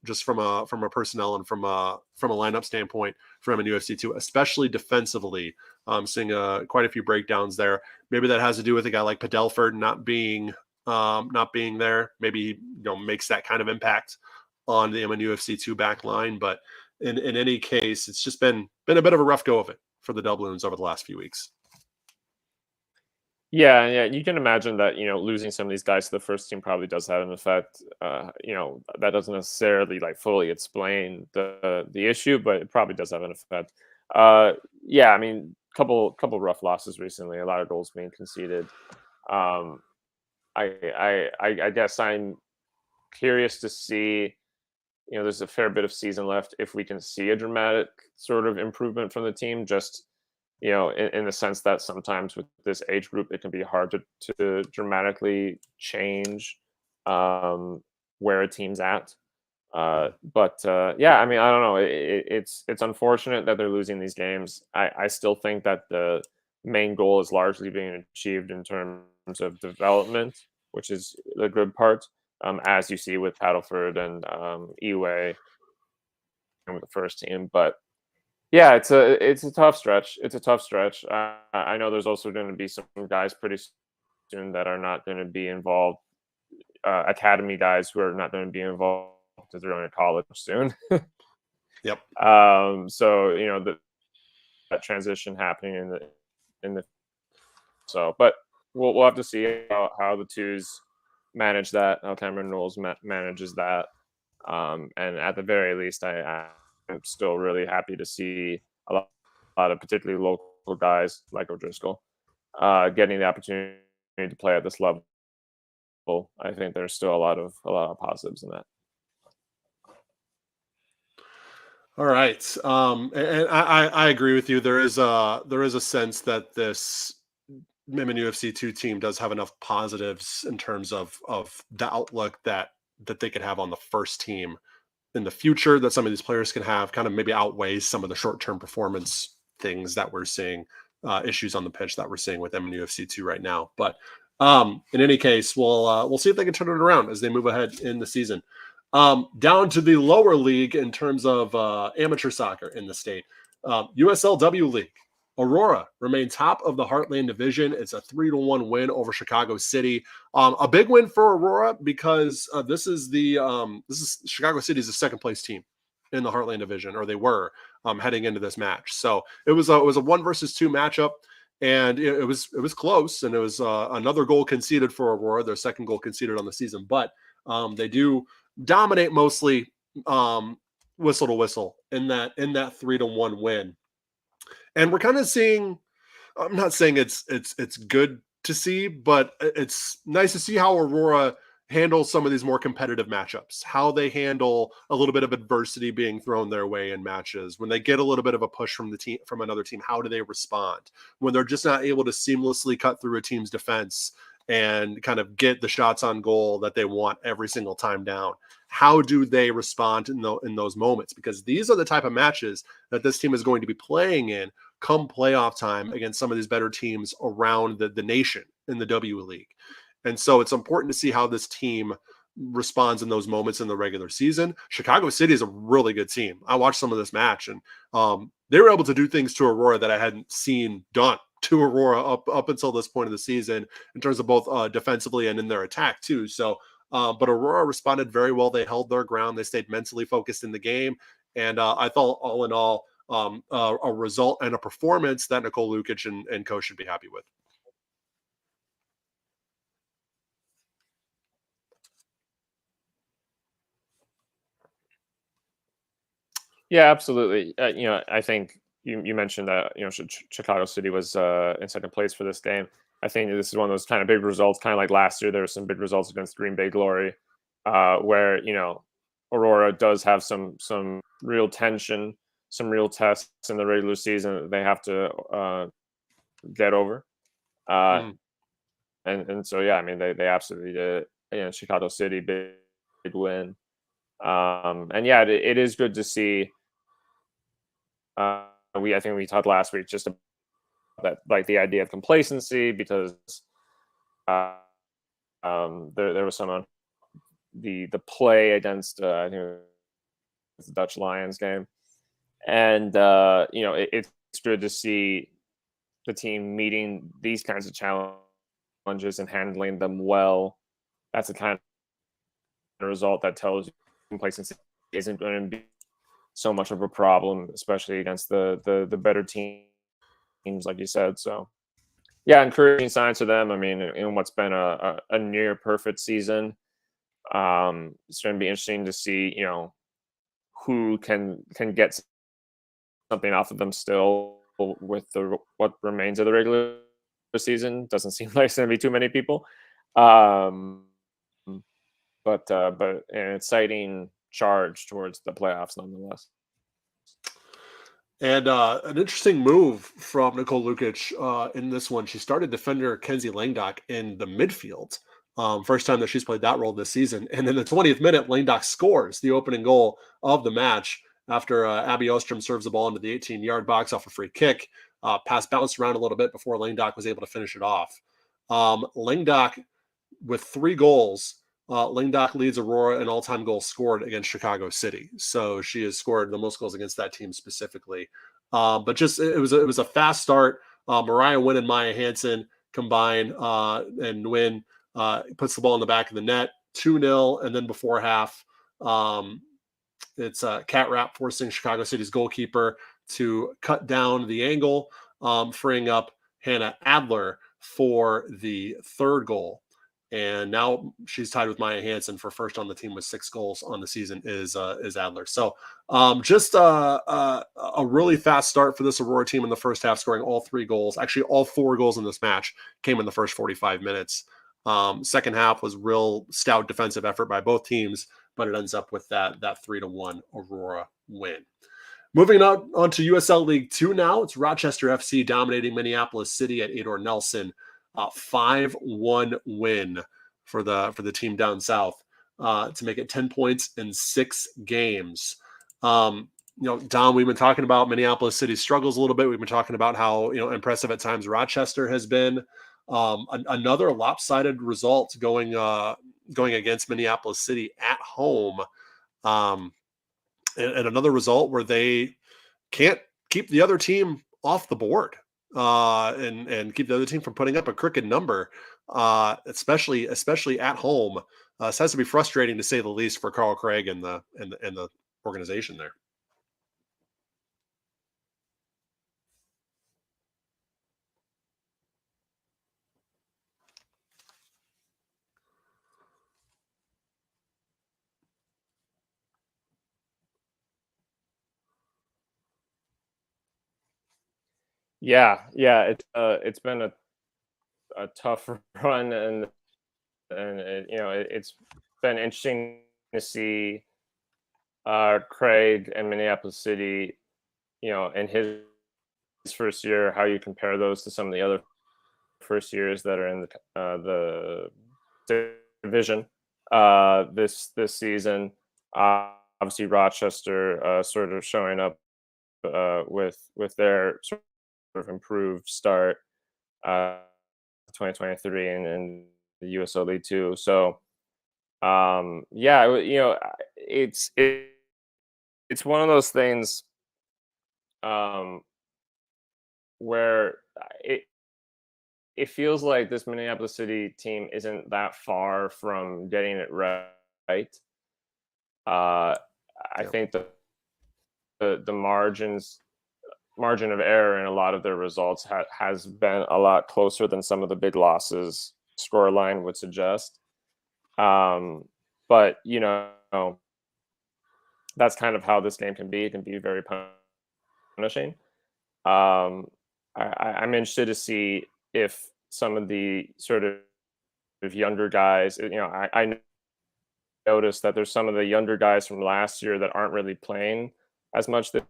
just from a personnel and from a lineup standpoint for MNUFC 2, especially defensively. Seeing quite a few breakdowns there. Maybe that has to do with a guy like Padelford not being there. Maybe he makes that kind of impact on the MNUFC 2 back line. But in any case, it's just been a bit of a rough go of it for the Doubloons over the last few weeks. Yeah, you can imagine that, losing some of these guys to the first team probably does have an effect. That doesn't necessarily fully explain the issue, but it probably does have an effect. Yeah, I mean, couple rough losses recently, a lot of goals being conceded. I guess I'm curious to see, there's a fair bit of season left, if we can see a dramatic sort of improvement from the team, just in the sense that sometimes with this age group, it can be hard to dramatically change where a team's at. But yeah, I mean, I don't know. It's unfortunate that they're losing these games. I still think that the main goal is largely being achieved in terms of development, which is the good part, as you see with Paddleford and Eway with the first team. But yeah, it's a tough stretch. It's a tough stretch. I know there's also going to be some guys pretty soon that are not going to be involved. Academy guys who are not going to be involved because they're going to college soon. Yep. So that transition happening but we'll have to see how the Twos manage that, how Cameron Knowles manages that, and at the very least, I'm still really happy to see a lot of particularly local guys like O'Driscoll getting the opportunity to play at this level. I think there's still a lot of positives in that. All right, and I agree with you. There is a sense that this MNUFC 2 team does have enough positives in terms of the outlook that they could have on the first team in the future, that some of these players can have, kind of maybe outweighs some of the short-term performance things that we're seeing, issues on the pitch that we're seeing with MNUFC 2 right now. But in any case, we'll see if they can turn it around as they move ahead in the season. Down to the lower league in terms of amateur soccer in the state. USLW League. Aurora remain top of the Heartland Division. It's a 3-1 win over Chicago City. A big win for Aurora because this is Chicago City is the second place team in the Heartland Division, or they were heading into this match. So it was a 1-2 matchup, and it was close, and it was another goal conceded for Aurora, their second goal conceded on the season, but they do dominate mostly whistle to whistle in that 3-1 win. And we're kind of seeing, I'm not saying it's good to see, but it's nice to see how Aurora handles some of these more competitive matchups, how they handle a little bit of adversity being thrown their way in matches. When they get a little bit of a push from another team, how do they respond? When they're just not able to seamlessly cut through a team's defense and kind of get the shots on goal that they want every single time down, how do they respond in those moments? Because these are the type of matches that this team is going to be playing in come playoff time against some of these better teams around the nation in the W League. And so it's important to see how this team responds in those moments in the regular season. Chicago City is a really good team. I watched some of this match, and they were able to do things to Aurora that I hadn't seen done to Aurora up until this point of the season in terms of both defensively and in their attack too. So, but Aurora responded very well. They held their ground. They stayed mentally focused in the game. And I thought all in all, a result and a performance that Nicole Lukic and coach should be happy with. Yeah, absolutely. I think you mentioned that Chicago City was in second place for this game. I think this is one of those kind of big results, kind of like last year. There were some big results against Green Bay Glory, where Aurora does have some real tension, some real tests in the regular season that they have to get over. And so yeah, I mean they absolutely did. Chicago City big win. And yeah, it is good to see. I think we talked last week just about that, like the idea of complacency, because there was some on the play against I think it was the Dutch Lions game, and it's good to see the team meeting these kinds of challenges and handling them well. That's the kind of result that tells you complacency isn't going to be so much of a problem, especially against the better teams, like you said. So yeah, encouraging signs for them. I mean, in what's been a near perfect season, it's going to be interesting to see, who can get something off of them still with what remains of the regular season. Doesn't seem like it's going to be too many people, but an exciting charge towards the playoffs nonetheless. And an interesting move from Nicole Lukic in this one. She started defender Kenzie Langdock in the midfield. First time that she's played that role this season. And in the 20th minute, Langdock scores the opening goal of the match after Abby Ostrom serves the ball into the 18-yard box off a free kick. Pass bounced around a little bit before Langdock was able to finish it off. Langdock with 3 goals. Langdock leads Aurora in all-time goals scored against Chicago City. So she has scored the most goals against that team specifically. But just it was a fast start. Mariah Nguyen and Maya Hansen combine, and Nguyen puts the ball in the back of the net, 2-0, and then before half, it's Cat Rapp forcing Chicago City's goalkeeper to cut down the angle, freeing up Hannah Adler for the 3rd goal. And now she's tied with Maya Hansen for first on the team with 6 goals on the season is Adler. So just a really fast start for this Aurora team in the first half, scoring all 3 goals. Actually, all 4 goals in this match came in the first 45 minutes. Second half was real stout defensive effort by both teams, but it ends up with that 3-1 Aurora win. Moving on to USL League Two now. It's Rochester FC dominating Minneapolis City at Ador Nelson. 5-1 win for the team down south to make it 10 points in 6 games. Don, we've been talking about Minneapolis City's struggles a little bit. We've been talking about how impressive at times Rochester has been. Another lopsided result going against Minneapolis City at home, and another result where they can't keep the other team off the board. And keep the other team from putting up a crooked number, especially at home. It has to be frustrating to say the least for Carl Craig and the organization there. Yeah, it's been a tough run, and it's been interesting to see Craig and Minneapolis City, in his first year, how you compare those to some of the other first years that are in the division this season. Obviously, Rochester sort of showing up with their sort of improved start, 2023 and the USL League Two. So it's one of those things where it feels like this Minneapolis City team isn't that far from getting it right. I think the margins margin of error in a lot of their results has been a lot closer than some of the big losses scoreline would suggest. But that's kind of how this game can be. It can be very punishing. I'm interested to see if some of the sort of younger guys, I noticed that there's some of the younger guys from last year that aren't really playing as much this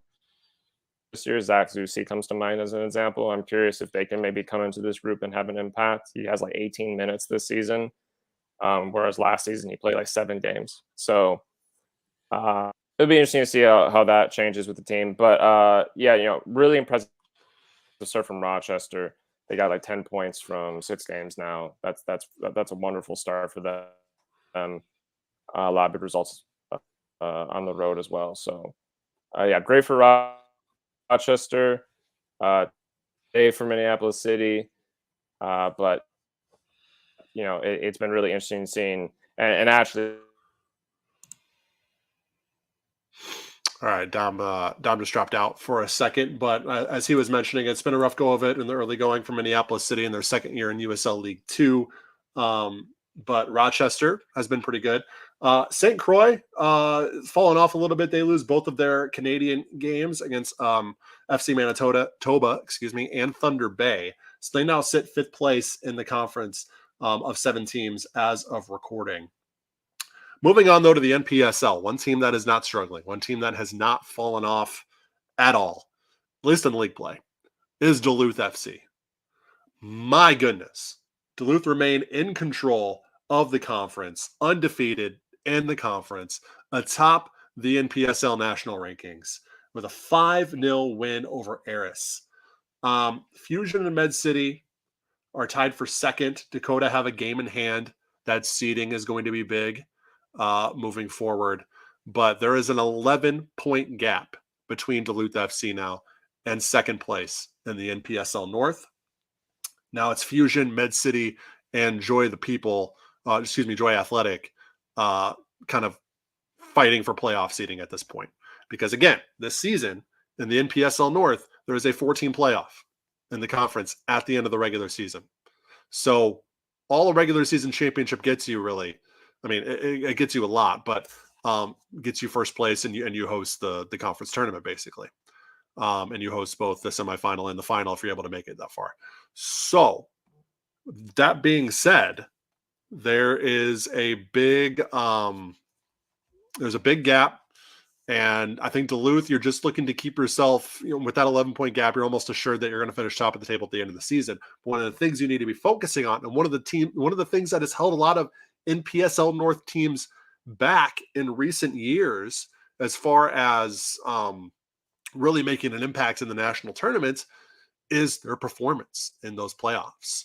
year. Zach Zusi comes to mind as an example. I'm curious if they can maybe come into this group and have an impact. He has like 18 minutes this season, whereas last season he played like 7 games. So it'll be interesting to see how that changes with the team. But really impressive start from Rochester. They got like 10 points from 6 games now. That's a wonderful start for them. A lot of good results on the road as well. So great for Rochester. Day for Minneapolis City. But it's been really interesting seeing and actually. All right, Dom just dropped out for a second, but as he was mentioning, it's been a rough go of it in the early going for Minneapolis City in their second year in USL League Two. But Rochester has been pretty good. St. Croix fallen off a little bit. They lose both of their Canadian games against FC Manitoba, and Thunder Bay. So they now sit 5th place in the conference of 7 teams as of recording. Moving on, though, to the NPSL, one team that is not struggling, one team that has not fallen off at all, at least in league play, is Duluth FC. My goodness. Duluth remain in control of the conference, undefeated in the conference, atop the NPSL national rankings with a 5-0 win over Eris. Fusion and Med City are tied for second. Dakota have a game in hand. That seeding is going to be big moving forward. But there is an 11-point gap between Duluth FC now and second place in the NPSL North. Now it's Fusion, Med City, and Joy Athletic kind of fighting for playoff seeding at this point. Because again, this season in the NPSL North, there is a 14 playoff in the conference at the end of the regular season. So all a regular season championship gets you really, it gets you a lot, but gets you first place and you host the conference tournament basically. And you host both the semifinal and the final if you're able to make it that far. So that being said, there is a big there's a big gap. And I think Duluth, you're just looking to keep yourself, with that 11-point gap, you're almost assured that you're going to finish top of the table at the end of the season. But one of the things you need to be focusing on, and one of the things that has held a lot of NPSL North teams back in recent years, as far as really making an impact in the national tournament, is their performance in those playoffs.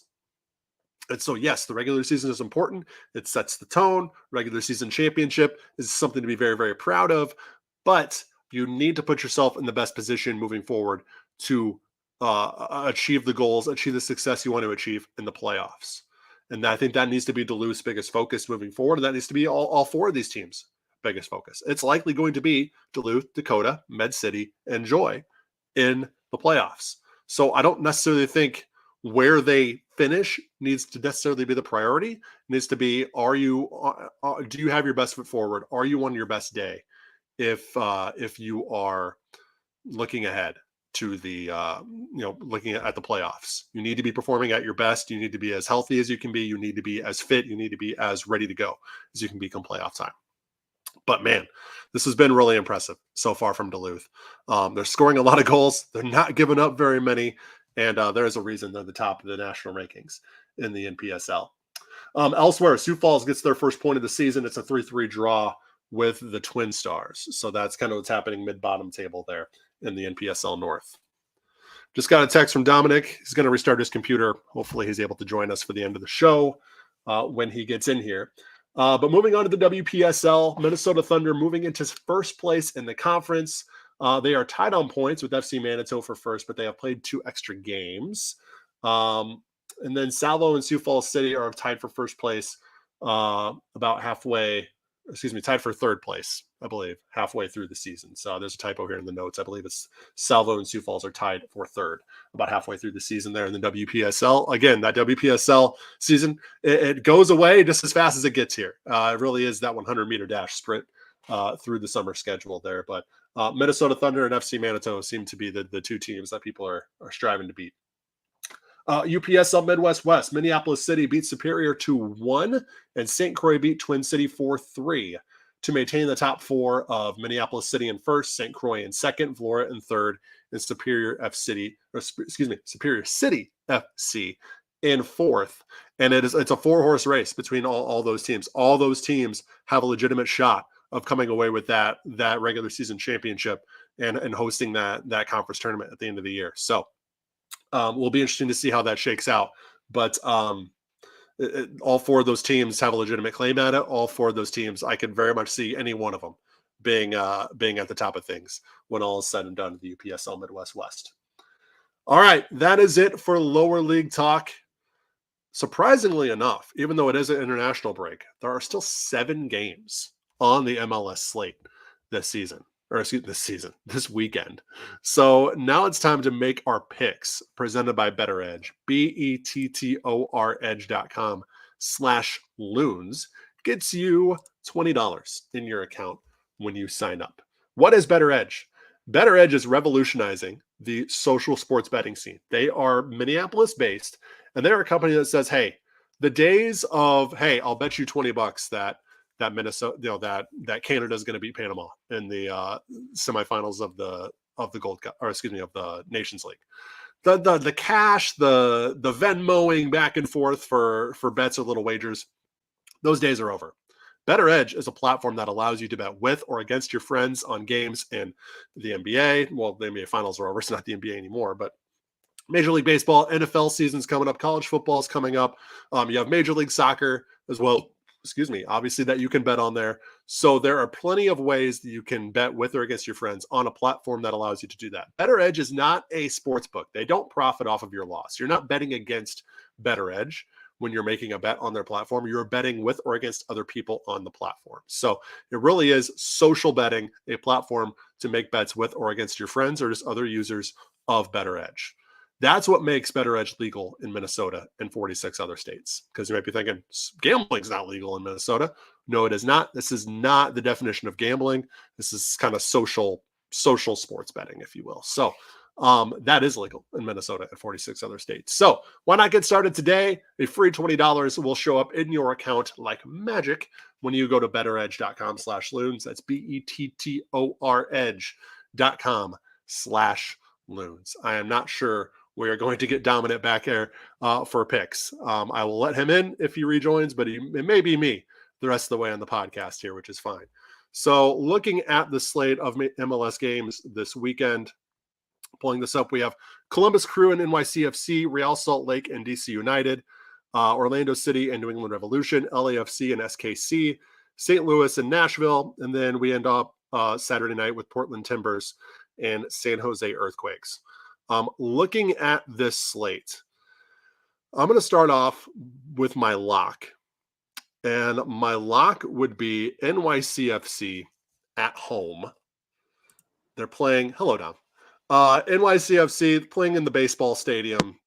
And so, yes, the regular season is important. It sets the tone. Regular season championship is something to be very, very proud of. But you need to put yourself in the best position moving forward to achieve the goals, achieve the success you want to achieve in the playoffs. And I think that needs to be Duluth's biggest focus moving forward. And that needs to be all 4 of these teams' biggest focus. It's likely going to be Duluth, Dakota, Med City, and Joy in the playoffs. So I don't necessarily think where they finish needs to necessarily be the priority. It needs to be, do you have your best foot forward? Are you on your best day? If you are looking ahead to the looking at the playoffs, you need to be performing at your best. You need to be as healthy as you can be. You need to be as fit. You need to be as ready to go as you can be come playoff time. But man, this has been really impressive so far from Duluth. They're scoring a lot of goals. They're not giving up very many. And there's a reason they're the top of the national rankings in the NPSL. Elsewhere, Sioux Falls gets their first point of the season. It's a 3-3 draw with the Twin Stars. So that's kind of what's happening mid-bottom table there in the NPSL North. Just got a text from Dominic. He's going to restart his computer. Hopefully he's able to join us for the end of the show when he gets in here. But moving on to the WPSL, Minnesota Thunder moving into first place in the conference. They are tied on points with FC Manitoba for first, but they have played 2 extra games. And then Salvo and Sioux Falls City are tied for first place tied for third place I believe, halfway through the season. So there's a typo here in the notes. I believe it's Salvo and Sioux Falls are tied for third about halfway through the season there in the WPSL. Again, that WPSL season, it goes away just as fast as it gets here. It really is that 100-meter dash sprint through the summer schedule there. But Minnesota Thunder and FC Manitou seem to be the two teams that people are striving to beat. UPSL Midwest West, Minneapolis City beat Superior 2-1, and St. Croix beat Twin City 4-3 to maintain the top four of Minneapolis City in first, St. Croix in second, Vlora in third, and Superior City FC in fourth. And it's a 4-horse race between all those teams. All those teams have a legitimate shot of coming away with that regular season championship and hosting that conference tournament at the end of the year. So will be interesting to see how that shakes out. But all four of those teams have a legitimate claim at it. All four of those teams, I could very much see any one of them being at the top of things when all is said and done in the UPSL Midwest West. All right, that is it for lower league talk. Surprisingly enough, even though it is an international break, there are still 7 games on the MLS slate this weekend. So now it's time to make our picks presented by BettorEdge, BettorEdge.com/loons gets you $20 in your account when you sign up. What is BettorEdge? BettorEdge is revolutionizing the social sports betting scene. They are Minneapolis-based, and they're a company that says, hey, the days of, hey, I'll bet you $20 that Minnesota, that Canada is going to beat Panama in the semifinals of the Gold Cup, or excuse me, of the Nations League. The cash, the Venmoing back and forth for bets or little wagers, those days are over. BettorEdge is a platform that allows you to bet with or against your friends on games in the NBA. Well, the NBA finals are over. It's not the NBA anymore, but Major League Baseball, NFL season's coming up, college football is coming up. You have Major League Soccer as well. Obviously that you can bet on there. So there are plenty of ways that you can bet with or against your friends on a platform that allows you to do that. BettorEdge is not a sports book. They don't profit off of your loss. You're not betting against BettorEdge when you're making a bet on their platform. You're betting with or against other people on the platform. So it really is social betting, a platform to make bets with or against your friends or just other users of BettorEdge. That's what makes BettorEdge legal in Minnesota and 46 other states. Because you might be thinking, gambling's not legal in Minnesota. No, it is not. This is not the definition of gambling. This is kind of social sports betting, if you will. So that is legal in Minnesota and 46 other states. So why not get started today? A free $20 will show up in your account like magic when you go to bettoredge.com/loons. That's BettorEdge.com/loons. I am not sure we are going to get Dominic back there for picks. I will let him in if he rejoins, but it may be me the rest of the way on the podcast here, which is fine. So looking at the slate of MLS games this weekend, pulling this up, we have Columbus Crew and NYCFC, Real Salt Lake and DC United, Orlando City and New England Revolution, LAFC and SKC, St. Louis and Nashville, and then we end up Saturday night with Portland Timbers and San Jose Earthquakes. Looking at this slate, I'm going to start off with my lock. And my lock would be NYCFC at home. They're playing, hello, Dom. NYCFC playing in the baseball stadium.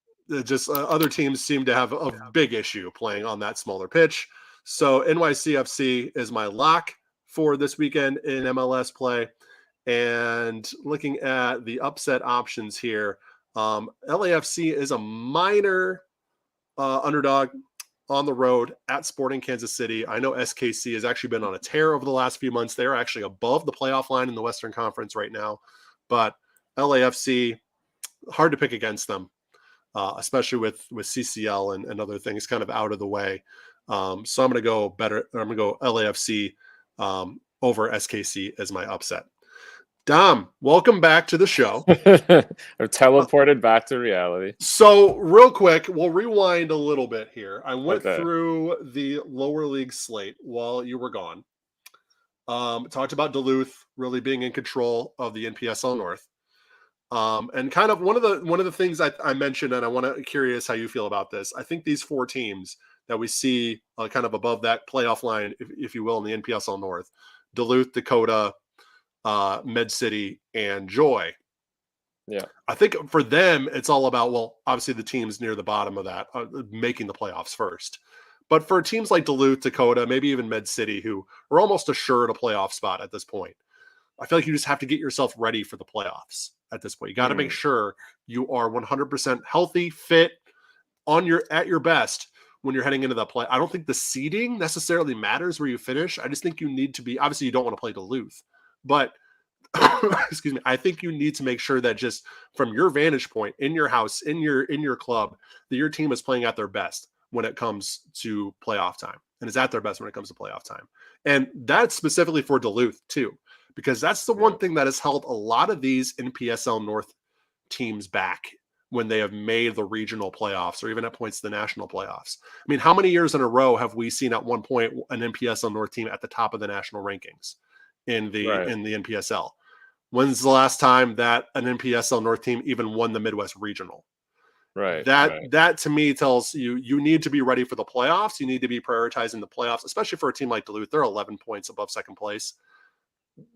Just other teams seem to have a big issue playing on that smaller pitch. So NYCFC is my lock for this weekend in MLS play. And looking at the upset options here, LAFC is a minor underdog on the road at Sporting Kansas City. I know SKC has actually been on a tear over the last few months. They're actually above the playoff line in the Western Conference right now. But LAFC, hard to pick against them, especially with CCL and other things kind of out of the way. So I'm going to go LAFC over SKC as my upset. Dom, welcome back to the show. I'm teleported back to reality. So real quick, we'll rewind a little bit here. I went through the lower league slate while you were gone. Talked about Duluth really being in control of the NPSL North. And kind of one of the things I mentioned, and I want to curious how you feel about this. I think these 4 teams that we see kind of above that playoff line, if you will, in the NPSL North, Duluth, Dakota, Med City, and Joy. Yeah. I think for them, it's all about, well, obviously the teams near the bottom of that making the playoffs first. But for teams like Duluth, Dakota, maybe even Med City, who are almost assured a playoff spot at this point, I feel like you just have to get yourself ready for the playoffs at this point. You got to make sure you are 100% healthy, fit, at your best when you're heading into the play. I don't think the seeding necessarily matters where you finish. I just think you need to be, obviously you don't want to play Duluth, but excuse me, I think you need to make sure that just from your vantage point in your house, in your club, that your team is playing at their best when it comes to playoff time and is at their best when it comes to playoff time. And that's specifically for Duluth too, because that's the one thing that has held a lot of these NPSL North teams back when they have made the regional playoffs or even at points the national playoffs. I mean, how many years in a row have we seen at one point an NPSL North team at the top of the national rankings in the NPSL? When's the last time that an NPSL North team even won the Midwest Regional? That to me tells you need to be ready for the playoffs. You need to be prioritizing the playoffs, especially for a team like Duluth. They're 11 points above second place.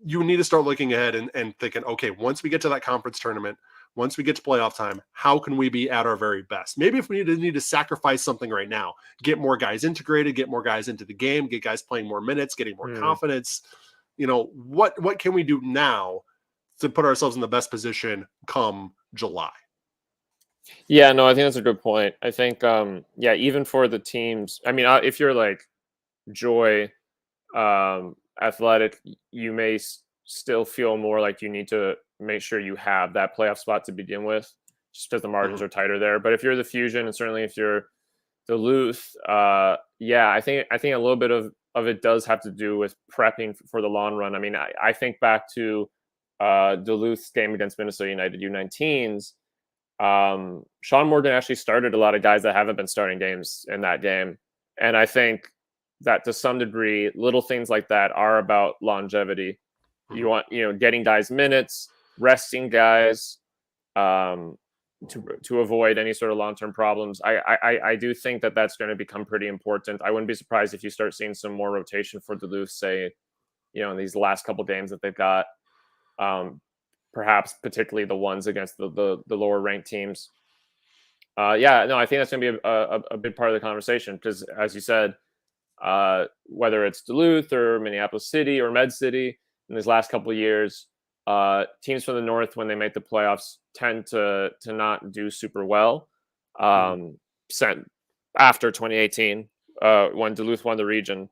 You need to start looking ahead and thinking, okay, once we get to that conference tournament, once we get to playoff time, how can we be at our very best? Maybe if we need to sacrifice something right now, get more guys integrated, get more guys into the game, get guys playing more minutes, getting more confidence. What can we do now to put ourselves in the best position come July? Yeah, no, I think that's a good point. I think, even for the teams, I mean, if you're like Joy, Athletic, you may still feel more like you need to make sure you have that playoff spot to begin with, just because the margins are tighter there. But if you're the Fusion, and certainly if you're Duluth, I think a little bit of it does have to do with prepping for the long run. I mean, I think back to Duluth's game against Minnesota United U19s. Sean Morgan actually started a lot of guys that haven't been starting games in that game. And I think that to some degree, little things like that are about longevity. You want, getting guys minutes, resting guys, to avoid any sort of long-term problems. I do think that that's going to become pretty important. I wouldn't be surprised if you start seeing some more rotation for Duluth, say, in these last couple games that they've got. Perhaps particularly the ones against the lower ranked teams. I think that's going to be a big part of the conversation because, as you said, whether it's Duluth or Minneapolis City or Med City in these last couple of years, teams from the North, when they make the playoffs, tend to not do super well. After 2018, when Duluth won the region,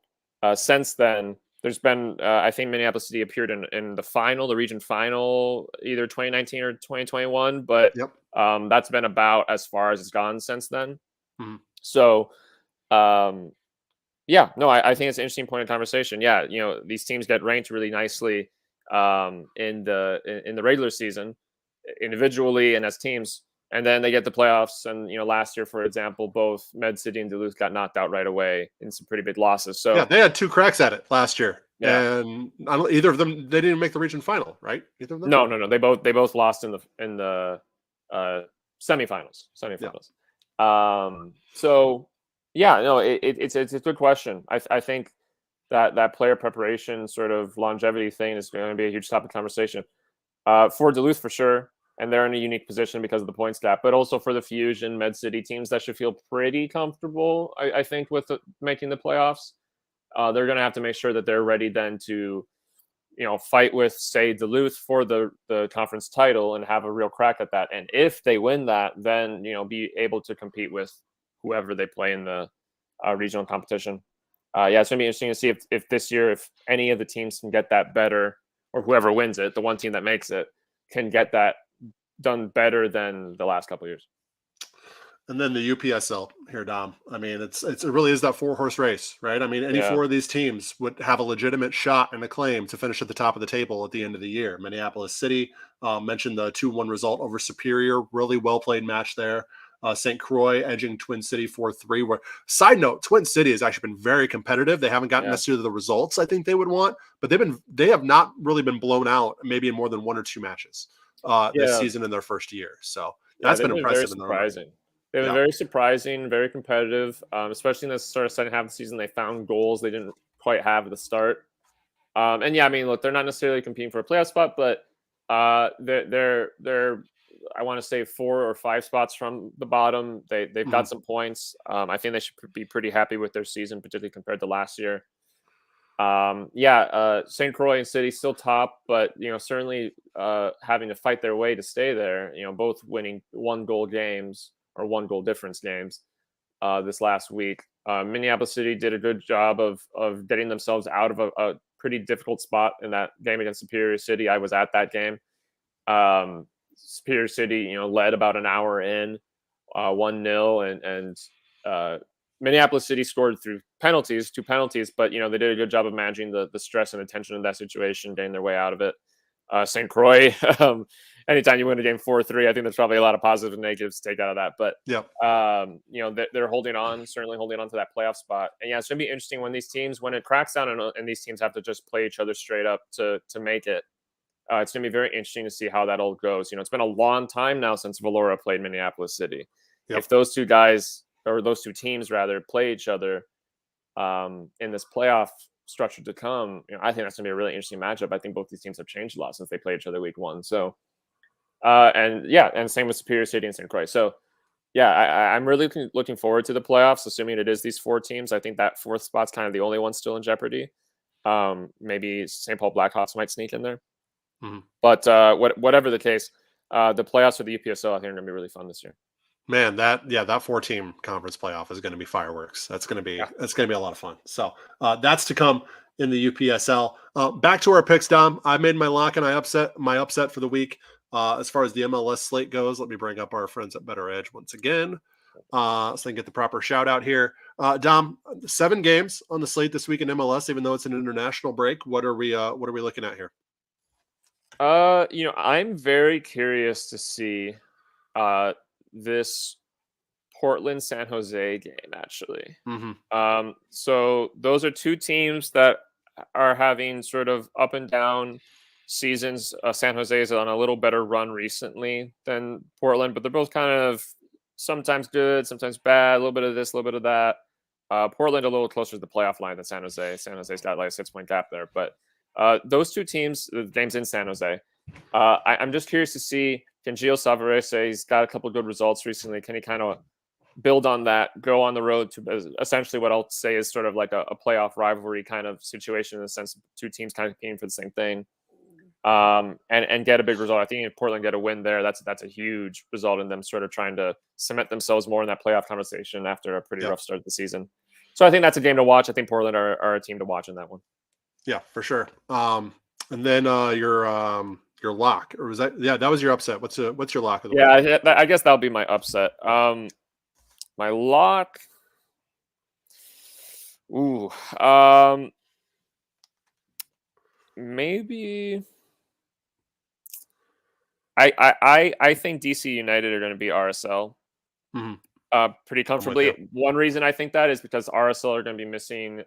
since then, there's been, I think Minneapolis City appeared in the region final, either 2019 or 2021, but that's been about as far as it's gone since then. So, I think it's an interesting point of conversation. Yeah, these teams get ranked really nicely in the regular season, individually and as teams, and then they get the playoffs. And last year, for example, both Med City and Duluth got knocked out right away in some pretty big losses. So yeah, they had two cracks at it last year, and either of them they didn't make the region final, right? Either of them? No. They both lost in the semifinals. It's a good question. I think that player preparation sort of longevity thing is going to be a huge topic of conversation for Duluth for sure. And they're in a unique position because of the points gap, but also for the Fusion, Med City teams that should feel pretty comfortable, I think, with making the playoffs. They're going to have to make sure that they're ready then to, fight with, say, Duluth for the conference title and have a real crack at that. And if they win that, then, be able to compete with whoever they play in the regional competition. It's going to be interesting to see if this year, if any of the teams can get that better, or whoever wins it, the one team that makes it, can get that done better than the last couple of years. And then the UPSL here, Dom. I mean, it really is that 4-horse race, right? I mean, any four of these teams would have a legitimate shot and a claim to finish at the top of the table at the end of the year. Minneapolis City mentioned the 2-1 result over Superior, really well played match there. St. Croix edging Twin City 4-3. Where, side note, Twin City has actually been very competitive. They haven't gotten necessarily the results I think they would want, but they have not really been blown out, maybe in more than 1 or 2 matches this season in their first year. So that's been impressive. Very surprising. They've been very surprising, very competitive, especially in the sort of second half of the season. They found goals they didn't quite have at the start. And yeah, I mean, look, they're not necessarily competing for a playoff spot, but they're I want to say 4 or 5 spots from the bottom. They've got some points. I think they should be pretty happy with their season, particularly compared to last year. St. Croix and City still top, but certainly having to fight their way to stay there. Both winning 1-goal games or 1-goal difference games this last week. Minneapolis City did a good job of getting themselves out of a pretty difficult spot in that game against Superior City. I was at that game. Superior City, led about an hour in, 1-0, and Minneapolis City scored through penalties, 2 penalties, but they did a good job of managing the stress and the tension of that situation, getting their way out of it. St. Croix, anytime you win a game 4-3, I think there's probably a lot of positives and negatives to take out of that. But they're holding on, certainly holding on to that playoff spot. And yeah, it's gonna be interesting when these teams, when it cracks down and these teams have to just play each other straight up to make it. It's going to be very interesting to see how that all goes. It's been a long time now since Valora played Minneapolis City. Yep. If those two guys, or those two teams rather, play each other in this playoff structure to come, I think that's going to be a really interesting matchup. I think both these teams have changed a lot since they played each other week 1. So, and same with Superior City and St. Croix. So, yeah, I'm really looking forward to the playoffs, assuming it is these 4 teams. I think that 4th spot's kind of the only one still in jeopardy. Maybe St. Paul Blackhawks might sneak in there. Mm-hmm. But whatever the case, the playoffs for the UPSL, I think, are going to be really fun this year. Man, that 4-team conference playoff is going to be fireworks. That's going to be a lot of fun. So that's to come in the UPSL. Back to our picks, Dom. I made my lock and I upset for the week. As far as the MLS slate goes, let me bring up our friends at BettorEdge once again, so I can get the proper shout out here. Dom, 7 games on the slate this week in MLS, even though it's an international break. What are we looking at here? I'm very curious to see this Portland San Jose game, actually. Mm-hmm. So those are 2 teams that are having sort of up and down seasons. San Jose is on a little better run recently than Portland, but they're both kind of sometimes good, sometimes bad, a little bit of this, a little bit of that. Portland a little closer to the playoff line than San Jose. San Jose's got like a 6-point gap there, but those 2 teams, the games in San Jose, I'm just curious to see, can Gio Savarese, he's got a couple of good results recently, can he kind of build on that, go on the road to essentially what I'll say is sort of like a playoff rivalry kind of situation, in the sense of 2 teams kind of competing for the same thing, and get a big result. I think if Portland get a win there, that's a huge result in them sort of trying to cement themselves more in that playoff conversation after a pretty rough start of the season. So I think that's a game to watch. I think Portland are a team to watch in that one. Yeah, for sure. And then your lock, or was that? Yeah, that was your upset. What's your lock of the week? Yeah, I guess that'll be my upset. My lock. Ooh. Maybe. I think DC United are going to be RSL. Mm-hmm. Pretty comfortably. One reason I think that is because RSL are going to be missing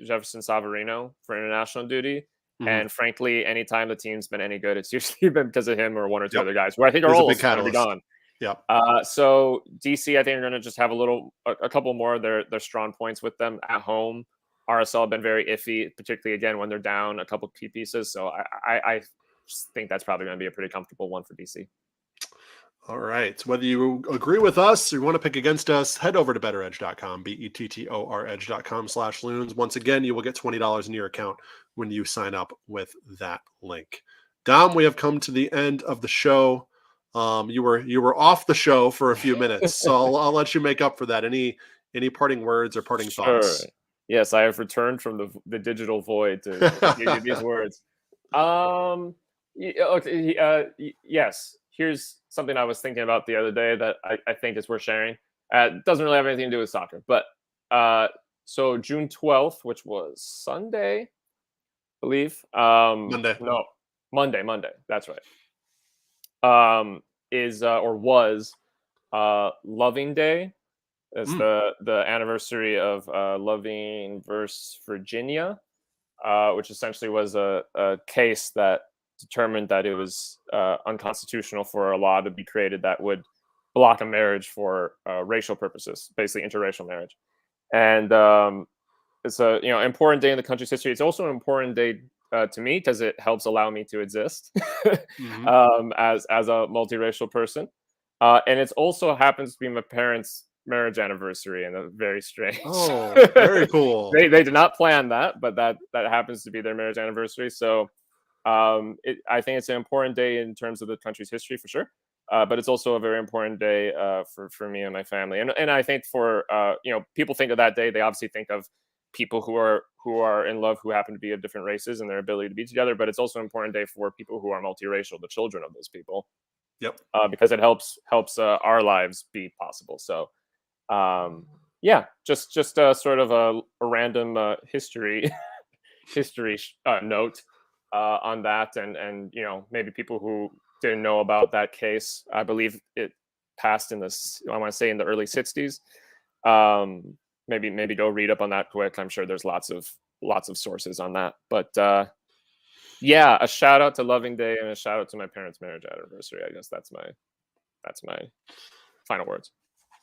Jefferson Savarino for international duty. Mm-hmm. And frankly, anytime the team's been any good, it's usually been because of him or 1 or 2 other guys, where I think are all going to be gone. Yeah. So DC, I think, are going to just have a couple more of their strong points with them at home. RSL have been very iffy, particularly again when they're down a couple key pieces. So I think that's probably going to be a pretty comfortable one for DC. All right. Whether you agree with us or you want to pick against us, head over to bettoredge.com, bettor.com/loons. Once again, you will get $20 in your account when you sign up with that link. Dom, we have come to the end of the show. You were off the show for a few minutes, so I'll let you make up for that. Any parting words or parting thoughts? Yes, I have returned from the digital void to give you these words. Yes. Here's something I was thinking about the other day that I think is worth sharing. It doesn't really have anything to do with soccer, but so June 12th, which was Sunday, I believe. Monday. No, Monday. That's right. Was Loving Day. It's the anniversary of Loving versus Virginia, which essentially was a case that determined that it was unconstitutional for a law to be created that would block a marriage for racial purposes, basically interracial marriage. And it's a important day in the country's history. It's also an important day to me because it helps allow me to exist Mm-hmm. as a multiracial person, and it also happens to be my parents' marriage anniversary, and very strange. Oh, very cool. They did not plan that, but that happens to be their marriage anniversary. So I think it's an important day in terms of the country's history for sure. But it's also a very important day for me and my family. And I think for people think of that day, they obviously think of people who are in love, who happen to be of different races, and their ability to be together. But it's also an important day for people who are multiracial, the children of those people. Yep. Because it helps our lives be possible. So yeah, just sort of a random history note on that, and maybe people who didn't know about that case. I believe it passed in I want to say in the early 60s. Maybe go read up on that quick. I'm sure there's lots of sources on that. But yeah, a shout out to Loving Day and a shout out to my parents' marriage anniversary. I guess that's my final words.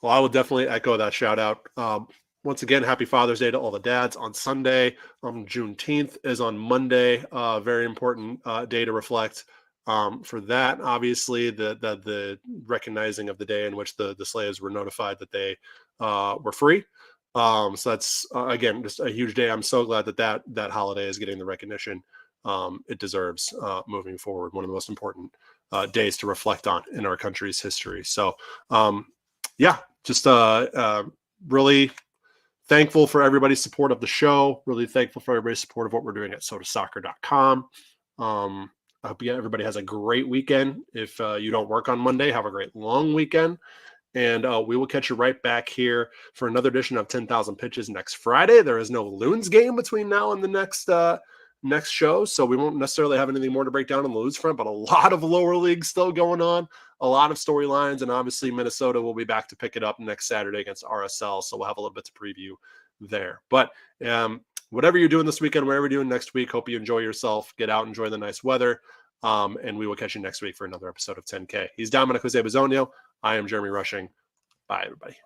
Well, I will definitely echo that shout out. Once again, happy Father's Day to all the dads on Sunday. Juneteenth is on Monday. Very important day to reflect for that. Obviously, the recognizing of the day in which the slaves were notified that they were free. So that's again just a huge day. I'm so glad that holiday is getting the recognition it deserves moving forward. One of the most important days to reflect on in our country's history. So yeah, just really thankful for everybody's support of the show. Really thankful for everybody's support of what we're doing at sodasoccer.com. I hope everybody has a great weekend. If you don't work on Monday, have a great long weekend. And we will catch you right back here for another edition of 10,000 Pitches next Friday. There is no Loons game between now and the next show, so we won't necessarily have anything more to break down on the Loons front, but a lot of lower leagues still going on, a lot of storylines, and obviously Minnesota will be back to pick it up next Saturday against RSL, so we'll have a little bit to preview there. But whatever you're doing this weekend, whatever you're doing next week, hope you enjoy yourself, get out, enjoy the nice weather, and we will catch you next week for another episode of 10K. He's Dominic Bisogno. I am Jeremy Rushing. Bye, everybody.